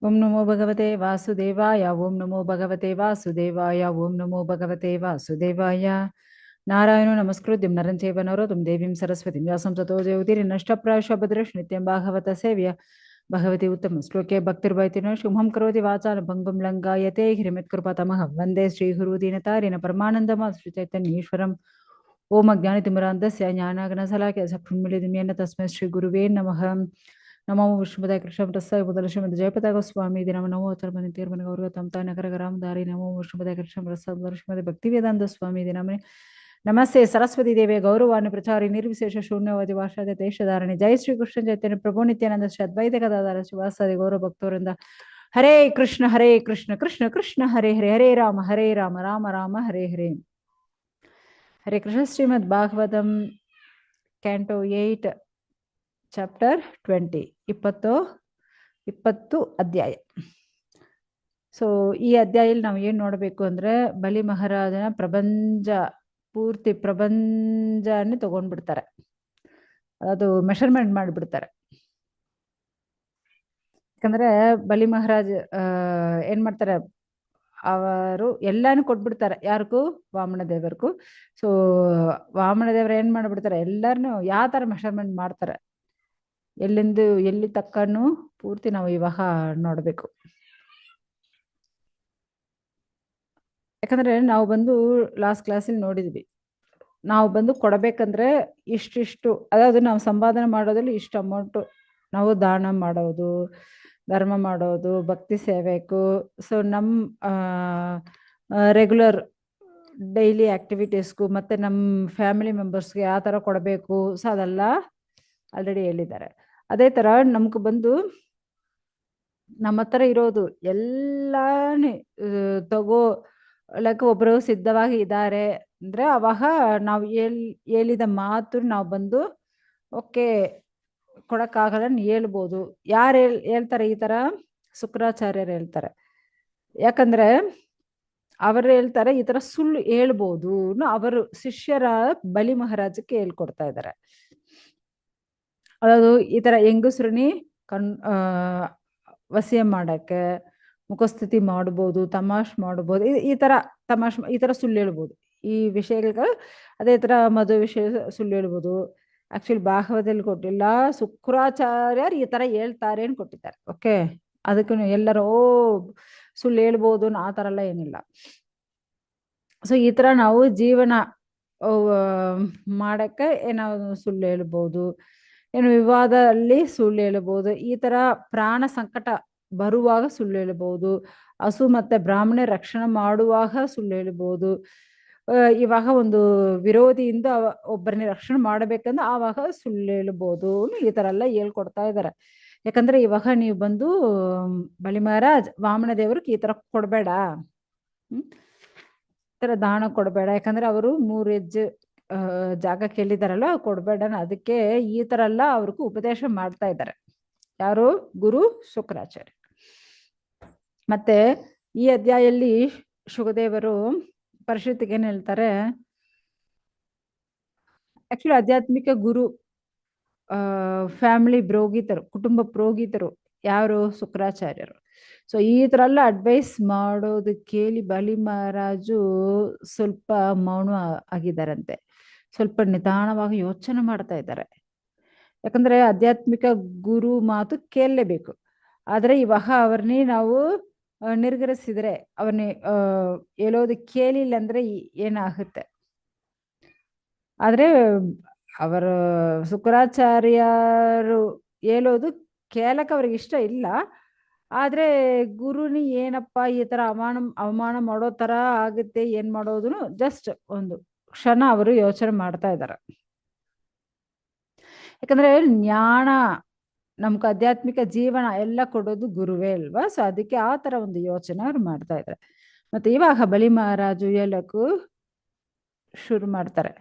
ಓಂ ನಮೋ ಭಗವತೆ ವಾಸುದೇವಾಯ ಓಂ ನಮೋ ಭಗವತೆ ವಾಸುದೇವಾಯ ಓಂ ನಮೋ ಭಗವತೆ ವಾಸುದೇವಾಯ ನಾರಾಯಣೋ ನಮಸ್ಕೃತ್ಯಂ ನರಂ ಚೈವ ನರೋತ್ತಮಂ ದೇವೀಂ ಸರಸ್ವತಿಂ ವ್ಯಾಸಂ ತತೋ ಜಯತಿರ್ನಷ್ಟಪ್ರಾಯಶಃ ಭದ್ರೇಷ್ ನಿತ್ಯಂ ಭಾಗವತ ಸೇವ್ಯ ಭಗವತಿ ಉತ್ತಮ ಶ್ಲೋಕೆ ಭಕ್ತಿರ್ವೈತಿನೋ ಶುಭಂ ಕರೋತಿ ವಾಚಾನ ಭಂಗಂ ಲಂಘಾಯತೆ ಹಿರಮಿತ್ಕೃಪತಮಃ ವಂದೇ ಶ್ರೀಗುರುದೀನತಾರಿಣ ಪರಮಾನಂದಮಾಶ್ರಿ ಚೈತನ್ಯೇಶ್ವರಂ ಓಂ ಅಜ್ಞಾನತಿಮಿರಾಂಧಸ್ಯ ಜ್ಞಾನಾಗ್ನಸಲಾಖ್ಯ ಸಫುನ್ಮಿಲಿದಿಮ್ಯೇನ ತಸ್ಮೈ ಶ್ರೀ ಗುರುವೇ ನಮಃ ನಮೋ ವಿಷ್ಣುಪದಾಯ ಕೃಷ್ಣ ಪ್ರಸಾದ ಬುಧಲ ಶ್ರೀಮದ್ ಜಯಪತಾಗ ಸ್ವಾಮಿ ದಿನ ನಮೋ ಚರ್ಮನಿ ತೀರ್ಮನ ಗೌರವ ತಮತಾ ನಗರ ಗ್ರಾಮದಾರಿ ನಮೋ ವಿಷ್ಣುಪದಾಯ ಕೃಷ್ಣ ಪ್ರಸಾದ ಬುಧಲ ಶ್ರೀಮದ್ ಭಕ್ತಿ ವೇದಾಂತ ಸ್ವಾಮಿ ದಿನಮನೆ ನಮಸ್ತೆ ಸರಸ್ವತಿ ದೇವಿಯ ಗೌರವಾನು ಪ್ರಚಾರಿ ನಿರ್ವಿಶೇಷ ಶೂನ್ಯವಾದಿ ಭಾಷಾದ ದೇಶಧಾರಣೆ ಜೈ ಶ್ರೀ ಕೃಷ್ಣ ಚೈತನ್ಯ ಪ್ರಭು ನಿತ್ಯಾನಂದ ಶ್ರೀ ಅದ್ವೈತ ಗದಾಧಾರ ಶಿವಾಸಾದಿ ಗೌರವ ಭಕ್ತವರಿಂದ ಹರೇ ಕೃಷ್ಣ ಕೃಷ್ಣ ಕೃಷ್ಣ ಹರೇ ಹರೇ ಹರೇ ರಾಮ ರಾಮ ರಾಮ ಹರೇ ಹರೇ ಹರೇ ಕೃಷ್ಣ ಶ್ರೀಮದ್ ಭಾಗವತಂ ಕ್ಯಾಂಟೋ 8 ಚಾಪ್ಟರ್ 20 20 ಅಧ್ಯಾಯ. ಸೊ ಈ ಅಧ್ಯಾಯದಲ್ಲಿ ನಾವು ಏನು ನೋಡಬೇಕು ಅಂದ್ರೆ ಬಲಿ ಮಹಾರಾಜನ ಪೂರ್ತಿ ಪ್ರಪಂಚನೇ ತಗೊಂಡ್ಬಿಡ್ತಾರೆ, ಅದು ಮೆಷರ್ಮೆಂಟ್ ಮಾಡಿಬಿಡ್ತಾರೆ. ಯಾಕಂದ್ರೆ ಬಲಿ ಮಹಾರಾಜ್ ಏನ್ ಮಾಡ್ತಾರೆ, ಅವರು ಎಲ್ಲಾನು ಕೊಟ್ಬಿಡ್ತಾರೆ. ಯಾರಿಗೂ? ವಾಮನ ದೇವರಿಗೂ. ಸೊ ವಾಮನ ದೇವರು ಏನ್ ಮಾಡ್ಬಿಡ್ತಾರೆ, ಎಲ್ಲಾರನು ಯಾವ ತರ ಮೆಷರ್ಮೆಂಟ್ ಮಾಡ್ತಾರೆ, ಎಲ್ಲಿಂದ ಎಲ್ಲಿ ತಕ್ಕನು ಪೂರ್ತಿ ನಾವು ಇವಾಗ ನೋಡ್ಬೇಕು. ಯಾಕಂದ್ರೆ ನಾವು ಬಂದು ಲಾಸ್ಟ್ ಕ್ಲಾಸಲ್ಲಿ ನೋಡಿದ್ವಿ, ನಾವು ಬಂದು ಕೊಡಬೇಕಂದ್ರೆ ಇಷ್ಟಿಷ್ಟು, ಅதாவது ನಾವು ಸಂಪಾದನೆ ಮಾಡೋದ್ರಲ್ಲಿ ಇಷ್ಟು ಅಮೌಂಟು ನಾವು ದಾನ ಮಾಡೋದು, ಧರ್ಮ ಮಾಡೋದು, ಭಕ್ತಿ ಸೇವೆಕು, ಸೊ ನಮ್ಮ ರೆಗ್ಯುಲರ್ ಡೈಲಿ ಆಕ್ಟಿವಿಟೀಸ್ಗೂ ಮತ್ತೆ ನಮ್ಮ ಫ್ಯಾಮಿಲಿ ಮೆಂಬರ್ಸ್ಗೆ ಯಾವ ಥರ ಕೊಡಬೇಕು, ಸೊ ಅದೆಲ್ಲ ಆಲ್ರೆಡಿ ಹೇಳಿದ್ದಾರೆ. ಅದೇ ಥರ ನಮ್ಗೆ ಬಂದು ನಮ್ಮ ಹತ್ರ ಇರೋದು ಎಲ್ಲಾನೇ ತಗೋಲಕ್ಕೆ ಒಬ್ಬರು ಸಿದ್ಧವಾಗಿ ಇದ್ದಾರೆ ಅಂದ್ರೆ ಅವಾಗ ನಾವು ಹೇಳಿದ ಮಾತು ನಾವು ಬಂದು ಓಕೆ ಕೊಡಕ್ಕಾಗಲ್ಲ ಹೇಳ್ಬೋದು. ಯಾರು ಹೇಳ್ತಾರೆ ಈ ತರ? ಶುಕ್ರಾಚಾರ್ಯರು ಹೇಳ್ತಾರೆ. ಯಾಕಂದ್ರೆ ಅವರು ಹೇಳ್ತಾರೆ ಈ ತರ ಸುಳ್ಳು ಹೇಳ್ಬೋದು, ಅವರು ಶಿಷ್ಯರ ಬಲಿ ಮಹಾರಾಜಕ್ಕೆ ಹೇಳ್ಕೊಡ್ತಾ ಇದ್ದಾರೆ. ಅதாவது ಈ ತರ ಹೆಂಗಸ್ರನಿ ವಸಿಯ ಮಾಡಕ್ಕೆ, ಮುಖಸ್ಥಿತಿ ಮಾಡ್ಬೋದು, ತಮಾಷ್ ಮಾಡ್ಬೋದು, ಈ ತರ ಸುಳ್ಳು ಹೇಳ್ಬೋದು ಈ ವಿಷಯಗಳು. ಅದೇ ತರ ಮದುವೆ ವಿಷಯ ಸುಳ್ಳು ಹೇಳ್ಬೋದು. ಆಕ್ಚುಲಿ ಭಾಗವತದಲ್ಲಿ ಕೊಟ್ಟಿಲ್ಲ, ಶುಕ್ರಾಚಾರ್ಯರು ಈ ತರ ಹೇಳ್ತಾರೆ ಅಂತ ಕೊಟ್ಟಿದ್ದಾರೆ. ಓಕೆ, ಅದಕ್ಕೂ ಎಲ್ಲರೂ ಸುಳ್ಳು ಹೇಳ್ಬೋದು ಆ ತರ ಎಲ್ಲ ಏನಿಲ್ಲ. ಸೊ ಈ ತರ ನಾವು ಜೀವನ ಮಾಡಕ್ಕೆ ಏನಾದ್ರು ಸುಳ್ಳು ಹೇಳ್ಬೋದು, ಏನು ವಿವಾದಲ್ಲಿ ಸುಳ್ಳು ಹೇಳ್ಬೋದು, ಈ ತರ ಪ್ರಾಣ ಸಂಕಟ ಬರುವಾಗ ಸುಳ್ಳು ಹೇಳ್ಬೋದು, ಹಸು ಮತ್ತೆ ಬ್ರಾಹ್ಮಣ ರಕ್ಷಣೆ ಮಾಡುವಾಗ ಸುಳ್ಳು ಹೇಳ್ಬೋದು. ಇವಾಗ ಒಂದು ವಿರೋಧಿಯಿಂದ ಒಬ್ಬರನ್ನ ರಕ್ಷಣೆ ಮಾಡಬೇಕಂದ್ರೆ ಆವಾಗ ಸುಳ್ಳು ಹೇಳ್ಬೋದು, ಈ ತರ ಎಲ್ಲ ಹೇಳ್ಕೊಡ್ತಾ ಇದ್ದಾರೆ. ಯಾಕಂದ್ರೆ ಇವಾಗ ನೀವು ಬಂದು ಬಲಿ ಮಹಾರಾಜ್ ವಾಮನ ದೇವ್ರಿಗೆ ಈ ತರ ಕೊಡ್ಬೇಡ, ಈ ತರ ದಾನ ಕೊಡ್ಬೇಡ, ಯಾಕಂದ್ರೆ ಅವರು 3 ಹೆಜ್ಜೆ ಜಾಗ ಕೇಳಿದಾರಲ್ಲ ಕೊಡ್ಬೇಡ, ಅದಕ್ಕೆ ಈ ತರ ಎಲ್ಲ ಅವ್ರಿಗೂ ಉಪದೇಶ ಮಾಡ್ತಾ ಇದ್ದಾರೆ. ಯಾರು? ಗುರು ಶುಕ್ರಾಚಾರ್ಯ. ಮತ್ತೆ ಈ ಅಧ್ಯಾಯದಲ್ಲಿ ಶುಕದೇವರು ಪರಿಷತ್ತಿಗೆ ಏನ್ ಹೇಳ್ತಾರೆ, ಆಕ್ಚುಲಿ ಆಧ್ಯಾತ್ಮಿಕ ಗುರು ಫ್ಯಾಮಿಲಿ ಪ್ರೋಗಿತರು, ಕುಟುಂಬ ಪ್ರೋಗಿತರು ಯಾರು? ಶುಕ್ರಾಚಾರ್ಯರು. ಸೊ ಈ ತರ ಎಲ್ಲ ಅಡ್ವೈಸ್ ಮಾಡೋದು ಕೇಳಿ ಬಲಿ ಮಹಾರಾಜು ಸ್ವಲ್ಪ ಮೌನ ಆಗಿದ್ದಾರಂತೆ, ಸ್ವಲ್ಪ ನಿಧಾನವಾಗಿ ಯೋಚನೆ ಮಾಡ್ತಾ ಇದ್ದಾರೆ. ಯಾಕಂದ್ರೆ ಆಧ್ಯಾತ್ಮಿಕ ಗುರು ಮಾತು ಕೇಳಲೇಬೇಕು. ಆದ್ರೆ ಇವಾಗ ಅವ್ರನ್ನೇ ನಾವು ನಿರ್ಗರಿಸಿದ್ರೆ, ಅವನ್ನೇ ಹೇಳೋದು ಕೇಳಿಲ್ಲ ಅಂದ್ರೆ ಏನಾಗುತ್ತೆ? ಆದ್ರೆ ಅವರ ಶುಕ್ರಾಚಾರ್ಯರು ಹೇಳೋದು ಕೇಳಕ್ಕೆ ಅವ್ರಿಗೆ ಇಷ್ಟ ಇಲ್ಲ. ಆದ್ರೆ ಗುರುನಿ ಏನಪ್ಪ ಈ ತರ ಅವಮಾನ ಮಾಡೋ ತರ ಆಗುತ್ತೆ, ಏನ್ ಮಾಡೋದು ಜಸ್ಟ್ ಒಂದು ಕ್ಷಣ ಅವರು ಯೋಚನೆ ಮಾಡ್ತಾ ಇದ್ದಾರೆ. ಯಾಕಂದ್ರೆ ಜ್ಞಾನ ನಮ್ಗೆ ಆಧ್ಯಾತ್ಮಿಕ ಜೀವನ ಎಲ್ಲ ಕೊಡೋದು ಗುರುವೇ ಅಲ್ವಾ. ಸೊ ಅದಕ್ಕೆ ಆ ತರ ಒಂದು ಯೋಚನೆ ಅವ್ರು ಮಾಡ್ತಾ ಇದ್ದಾರೆ. ಮತ್ತೆ ಇವಾಗ ಬಲಿ ಮಹಾರಾಜು ಹೇಳಕ್ಕೂ ಶುರು ಮಾಡ್ತಾರೆ.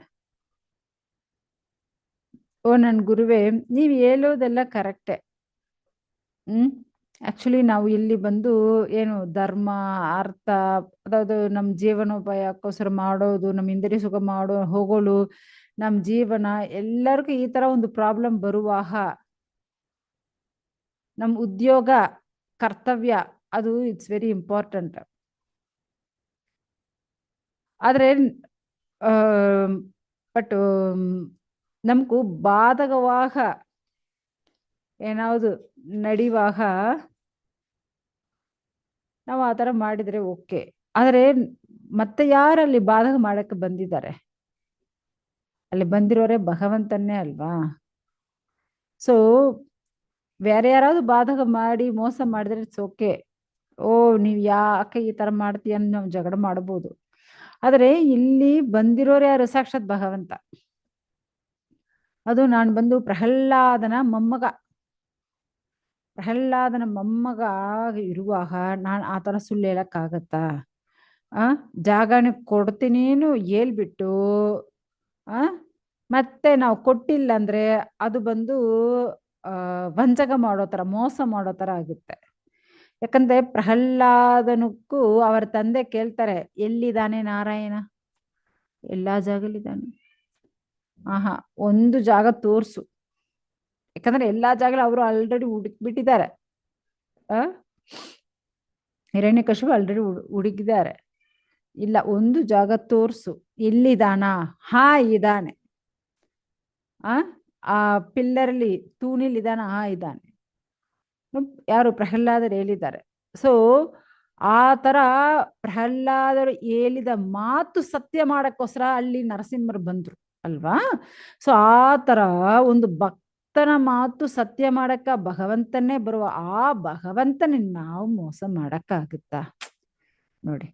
ಓ ನನ್ ಗುರುವೇ, ನೀವು ಹೇಳೋದೆಲ್ಲ ಕರೆಕ್ಟೇ. ಆಕ್ಚುಲಿ ನಾವು ಇಲ್ಲಿ ಬಂದು ಏನು ಧರ್ಮ ಅರ್ಥ, ಅದಾವುದು ನಮ್ಮ ಜೀವನೋಪಾಯಕ್ಕೋಸ್ಕರ ಮಾಡೋದು, ನಮ್ಮ ಇಂದ್ರಿಯ ಸುಖ ಹೋಗೋಳು, ನಮ್ಮ ಜೀವನ ಎಲ್ಲರಿಗೂ ಈ ತರ ಒಂದು ಪ್ರಾಬ್ಲಮ್ ಬರುವಾಗ, ನಮ್ಮ ಉದ್ಯೋಗ ಕರ್ತವ್ಯ ಅದು ಇಟ್ಸ್ ವೆರಿ ಇಂಪಾರ್ಟೆಂಟ್. ಆದರೆ ಬಟ್ ನಮಗೂ ಬಾಧಕವಾಗ ಏನಾವುದು ನಡೆಯುವಾಗ ನಾವು ಆ ಥರ ಮಾಡಿದರೆ ಓಕೆ. ಆದರೆ ಮತ್ತೆ ಯಾರಲ್ಲಿ ಬಾಧಕ ಮಾಡಕ್ಕೆ ಬಂದಿದ್ದಾರೆ? ಅಲ್ಲಿ ಬಂದಿರೋರೇ ಭಗವಂತನೇ ಅಲ್ವಾ? ಸೊ ಬೇರೆ ಯಾರಾದ್ರು ಬಾಧಕ ಮಾಡಿ ಮೋಸ ಮಾಡಿದ್ರೆ ಇಟ್ಸ್ ಓಕೆ. ಓ ನೀವು ಯಾಕೆ ಈ ಥರ ಮಾಡ್ತೀಯ ಅಂತ ನಾವು ಜಗಳ ಮಾಡ್ಬೋದು. ಆದರೆ ಇಲ್ಲಿ ಬಂದಿರೋರು ಯಾರು? ಸಾಕ್ಷಾತ್ ಭಗವಂತ. ಅದು ನಾನು ಬಂದು ಪ್ರಹ್ಲಾದನ ಮೊಮ್ಮಗ. ಪ್ರಹ್ಲಾದನ ಮೊಮ್ಮಗ ಇರುವಾಗ ನಾನು ಆ ಥರ ಸುಳ್ಳು ಹೇಳಕ್ಕಾಗತ್ತಾ? ಜಾಗನ ಕೊಡ್ತೀನೇನು ಹೇಳ್ಬಿಟ್ಟು ಮತ್ತೆ ನಾವು ಕೊಟ್ಟಿಲ್ಲ ಅಂದ್ರೆ ಅದು ಬಂದು ವಂಚಕ ಮಾಡೋ ಥರ, ಮೋಸ ಮಾಡೋ ಥರ ಆಗುತ್ತೆ. ಯಾಕಂದ್ರೆ ಪ್ರಹ್ಲಾದನಕ್ಕೂ ಅವರ ತಂದೆ ಕೇಳ್ತಾರೆ, ಎಲ್ಲಿದ್ದಾನೆ ನಾರಾಯಣ? ಎಲ್ಲಾ ಜಾಗಲಿದ್ದಾನೆ. ಆಹಾ, ಒಂದು ಜಾಗ ತೋರ್ಸು. ಯಾಕಂದ್ರೆ ಎಲ್ಲಾ ಜಾಗ ಅವರು ಆಲ್ರೆಡಿ ಹುಡುಕ್ಬಿಟ್ಟಿದ್ದಾರೆ. ಹಿರಣ್ಯಕಶಿಪು ಆಲ್ರೆಡಿ ಹುಡುಕಿದ್ದಾರೆ. ಇಲ್ಲ, ಒಂದು ಜಾಗ ತೋರ್ಸು, ಎಲ್ಲಿದ್ದಾನ? ಹಾ ಇದ್ದಾನೆ. ಆ ಪಿಲ್ಲರ್ಲಿ ತೂಣಿಲ್ ಇದ್ದಾನ? ಹಾ ಇದ್ದಾನೆ. ಯಾರು? ಪ್ರಹ್ಲಾದರು ಹೇಳಿದ್ದಾರೆ. ಸೊ ಆ ತರ ಪ್ರಹ್ಲಾದರು ಹೇಳಿದ ಮಾತು ಸತ್ಯ ಮಾಡಕ್ಕೋಸ್ಕರ ಅಲ್ಲಿ ನರಸಿಂಹರು ಬಂದ್ರು ಅಲ್ವಾ? ಸೊ ಆ ತರ ಒಂದು ಭಕ್ತನ ಮಾತು ಸತ್ಯ ಮಾಡಕ್ಕ ಭಗವಂತನೇ ಬರುವ ಆ ಭಗವಂತನ ನಾವು ಮೋಸ ಮಾಡಕ್ಕಾಗುತ್ತಾ? ನೋಡಿ.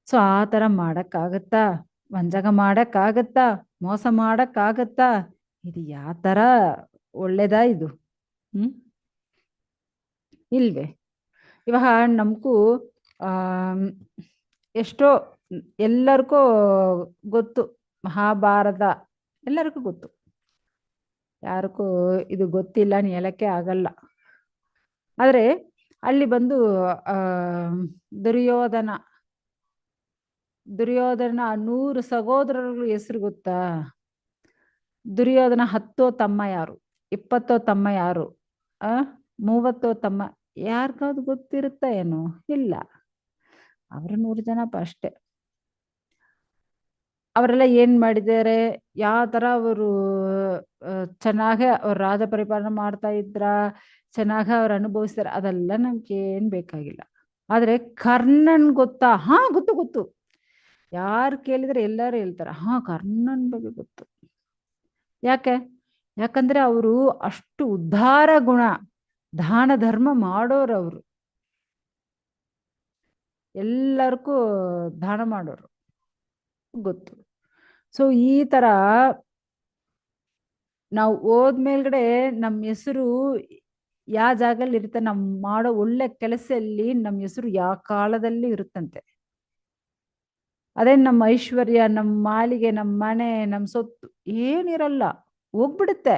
ಸೊ ಆ ತರ ಮಾಡಕ್ಕಾಗತ್ತಾ? ವಂಚಕ ಮಾಡಕ್ಕಾಗತ್ತಾ? ಮೋಸ ಮಾಡಕ್ಕಾಗತ್ತಾ? ಇದು ಯಾವ ತರ ಒಳ್ಳೇದಾ ಇದು? ಇಲ್ವೇ? ಇವಾಗ ನಮಗೂ ಎಷ್ಟೋ ಎಲ್ಲರಿಗೂ ಗೊತ್ತು ಮಹಾಭಾರತ, ಎಲ್ಲರಿಗೂ ಗೊತ್ತು. ಯಾರಿಗೂ ಇದು ಗೊತ್ತಿಲ್ಲ ಅಂತ ಹೇಳಕ್ಕೆ ಆಗಲ್ಲ. ಆದರೆ ಅಲ್ಲಿ ಬಂದು ದುರ್ಯೋಧನ 100 ಸಹೋದರರ ಹೆಸರು ಗೊತ್ತಾ? ದುರ್ಯೋಧನ 10 ತಮ್ಮ ಯಾರು, 20 ತಮ್ಮ ಯಾರು, 30 ತಮ್ಮ ಯಾರಿಗಾದ್ರು ಗೊತ್ತಿರುತ್ತಾ ಏನು? ಇಲ್ಲ. ಅವರು 100 ಜನ ಅಷ್ಟೇ. ಅವರೆಲ್ಲ ಏನ್ ಮಾಡಿದ್ದಾರೆ? ಯಾವ ತರ ಅವರು ಚೆನ್ನಾಗಿ ಅವ್ರ ರಾಜ ಪರಿಪಾಲನೆ ಮಾಡ್ತಾ ಇದ್ರ, ಚೆನ್ನಾಗಿ ಅವ್ರು ಅನುಭವಿಸ್ತಾರೆ, ಅದೆಲ್ಲ ನಮ್ಗೆ ಏನ್ ಬೇಕಾಗಿಲ್ಲ. ಆದ್ರೆ ಕರ್ಣನ್ ಗೊತ್ತಾ? ಹಾ ಗೊತ್ತು ಗೊತ್ತು. ಯಾರು ಕೇಳಿದ್ರೆ ಎಲ್ಲರೂ ಹೇಳ್ತಾರೆ ಹಾ ಕರ್ಣನ್ ಬಗ್ಗೆ ಗೊತ್ತು. ಯಾಕೆ? ಯಾಕಂದ್ರೆ ಅವರು ಅಷ್ಟು ಉದ್ಧಾರ ಗುಣ, ದಾನ ಧರ್ಮ ಮಾಡೋರು. ಅವರು ಎಲ್ಲರಿಗೂ ದಾನ ಮಾಡೋರು ಗೊತ್ತು. ಸೊ ಈ ತರ ನಾವು ಹೋದ್ಮೇಲ್ಗಡೆ ನಮ್ಮ ಹೆಸರು ಯಾವ ಜಾಗದಲ್ಲಿ ಇರುತ್ತೆ, ನಾವು ಮಾಡೋ ಒಳ್ಳೆ ಕೆಲಸದಲ್ಲಿ ನಮ್ಮ ಹೆಸರು ಯಾವ ಕಾಲದಲ್ಲಿ ಇರುತ್ತಂತೆ. ಅದೇ ನಮ್ಮ ಐಶ್ವರ್ಯ, ನಮ್ಮ ಮಾಳಿಗೆ, ನಮ್ಮ ಮನೆ, ನಮ್ಮ ಸೊತ್ತು ಏನಿರಲ್ಲ, ಹೋಗ್ಬಿಡುತ್ತೆ.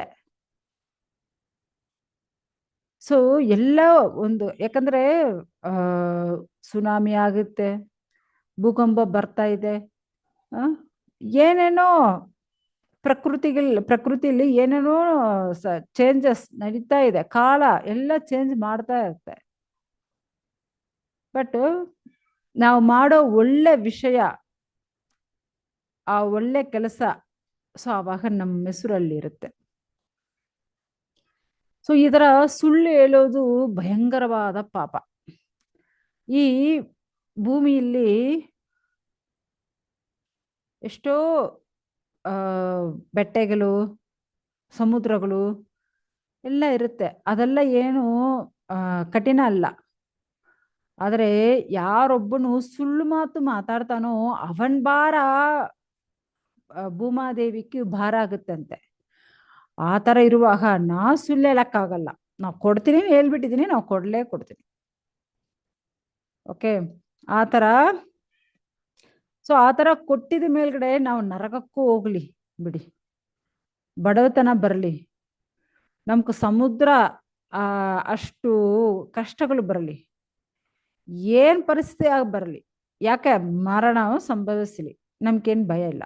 ಸೊ ಎಲ್ಲ ಒಂದು, ಯಾಕಂದ್ರೆ ಸುನಾಮಿ ಆಗುತ್ತೆ, ಭೂಕಂಪ ಬರ್ತಾ ಇದೆ, ಏನೇನೋ ಪ್ರಕೃತಿಯಲ್ಲಿ ಏನೇನೋ ಚೇಂಜಸ್ ನಡೀತಾ ಇದೆ, ಕಾಲ ಎಲ್ಲ ಚೇಂಜ್ ಮಾಡ್ತಾ ಇರುತ್ತೆ. ಬಟ್ ನಾವು ಮಾಡೋ ಒಳ್ಳೆ ವಿಷಯ, ಆ ಒಳ್ಳೆ ಕೆಲಸ, ಸೊ ಆವಾಗ ನಮ್ಮ ಹೆಸರಲ್ಲಿ ಇರುತ್ತೆ. ಸೊ ಈ ತರ ಸುಳ್ಳು ಹೇಳೋದು ಭಯಂಕರವಾದ ಪಾಪ. ಈ ಭೂಮಿಯಲ್ಲಿ ಎಷ್ಟೋ ಬೆಟ್ಟಗಳು, ಸಮುದ್ರಗಳು ಎಲ್ಲ ಇರುತ್ತೆ, ಅದೆಲ್ಲ ಏನು ಕಠಿಣ ಅಲ್ಲ. ಆದರೆ ಯಾರೊಬ್ಬನು ಸುಳ್ಳು ಮಾತು ಮಾತಾಡ್ತಾನೋ ಅವನ್ ಭಾರ ಭೂಮಾದೇವಿಗೆ ಭಾರ ಆಗುತ್ತಂತೆ. ಆ ತರ ಇರುವಾಗ ನಾ ಸುಳ್ಳು ಹೇಳಕ್ಕಾಗಲ್ಲ. ನಾವು ಕೊಡ್ತೀನಿ ಹೇಳ್ಬಿಟ್ಟಿದೀನಿ, ನಾವು ಕೊಡ್ತೀನಿ. ಓಕೆ, ಆ ತರ. ಸೊ ಆ ತರ ಕೊಟ್ಟಿದ ಮೇಲ್ಗಡೆ ನಾವು ನರಕಕ್ಕೂ ಹೋಗ್ಲಿ ಬಿಡಿ, ಬಡವತನ ಬರಲಿ, ನಮ್ಗೆ ಸಮುದ್ರ ಅಷ್ಟು ಕಷ್ಟಗಳು ಬರಲಿ, ಏನ್ ಪರಿಸ್ಥಿತಿ ಆಗಿ ಬರಲಿ, ಯಾಕೆ ಮರಣ ಸಂಭವಿಸಲಿ, ನಮ್ಗೇನ್ ಭಯ ಇಲ್ಲ.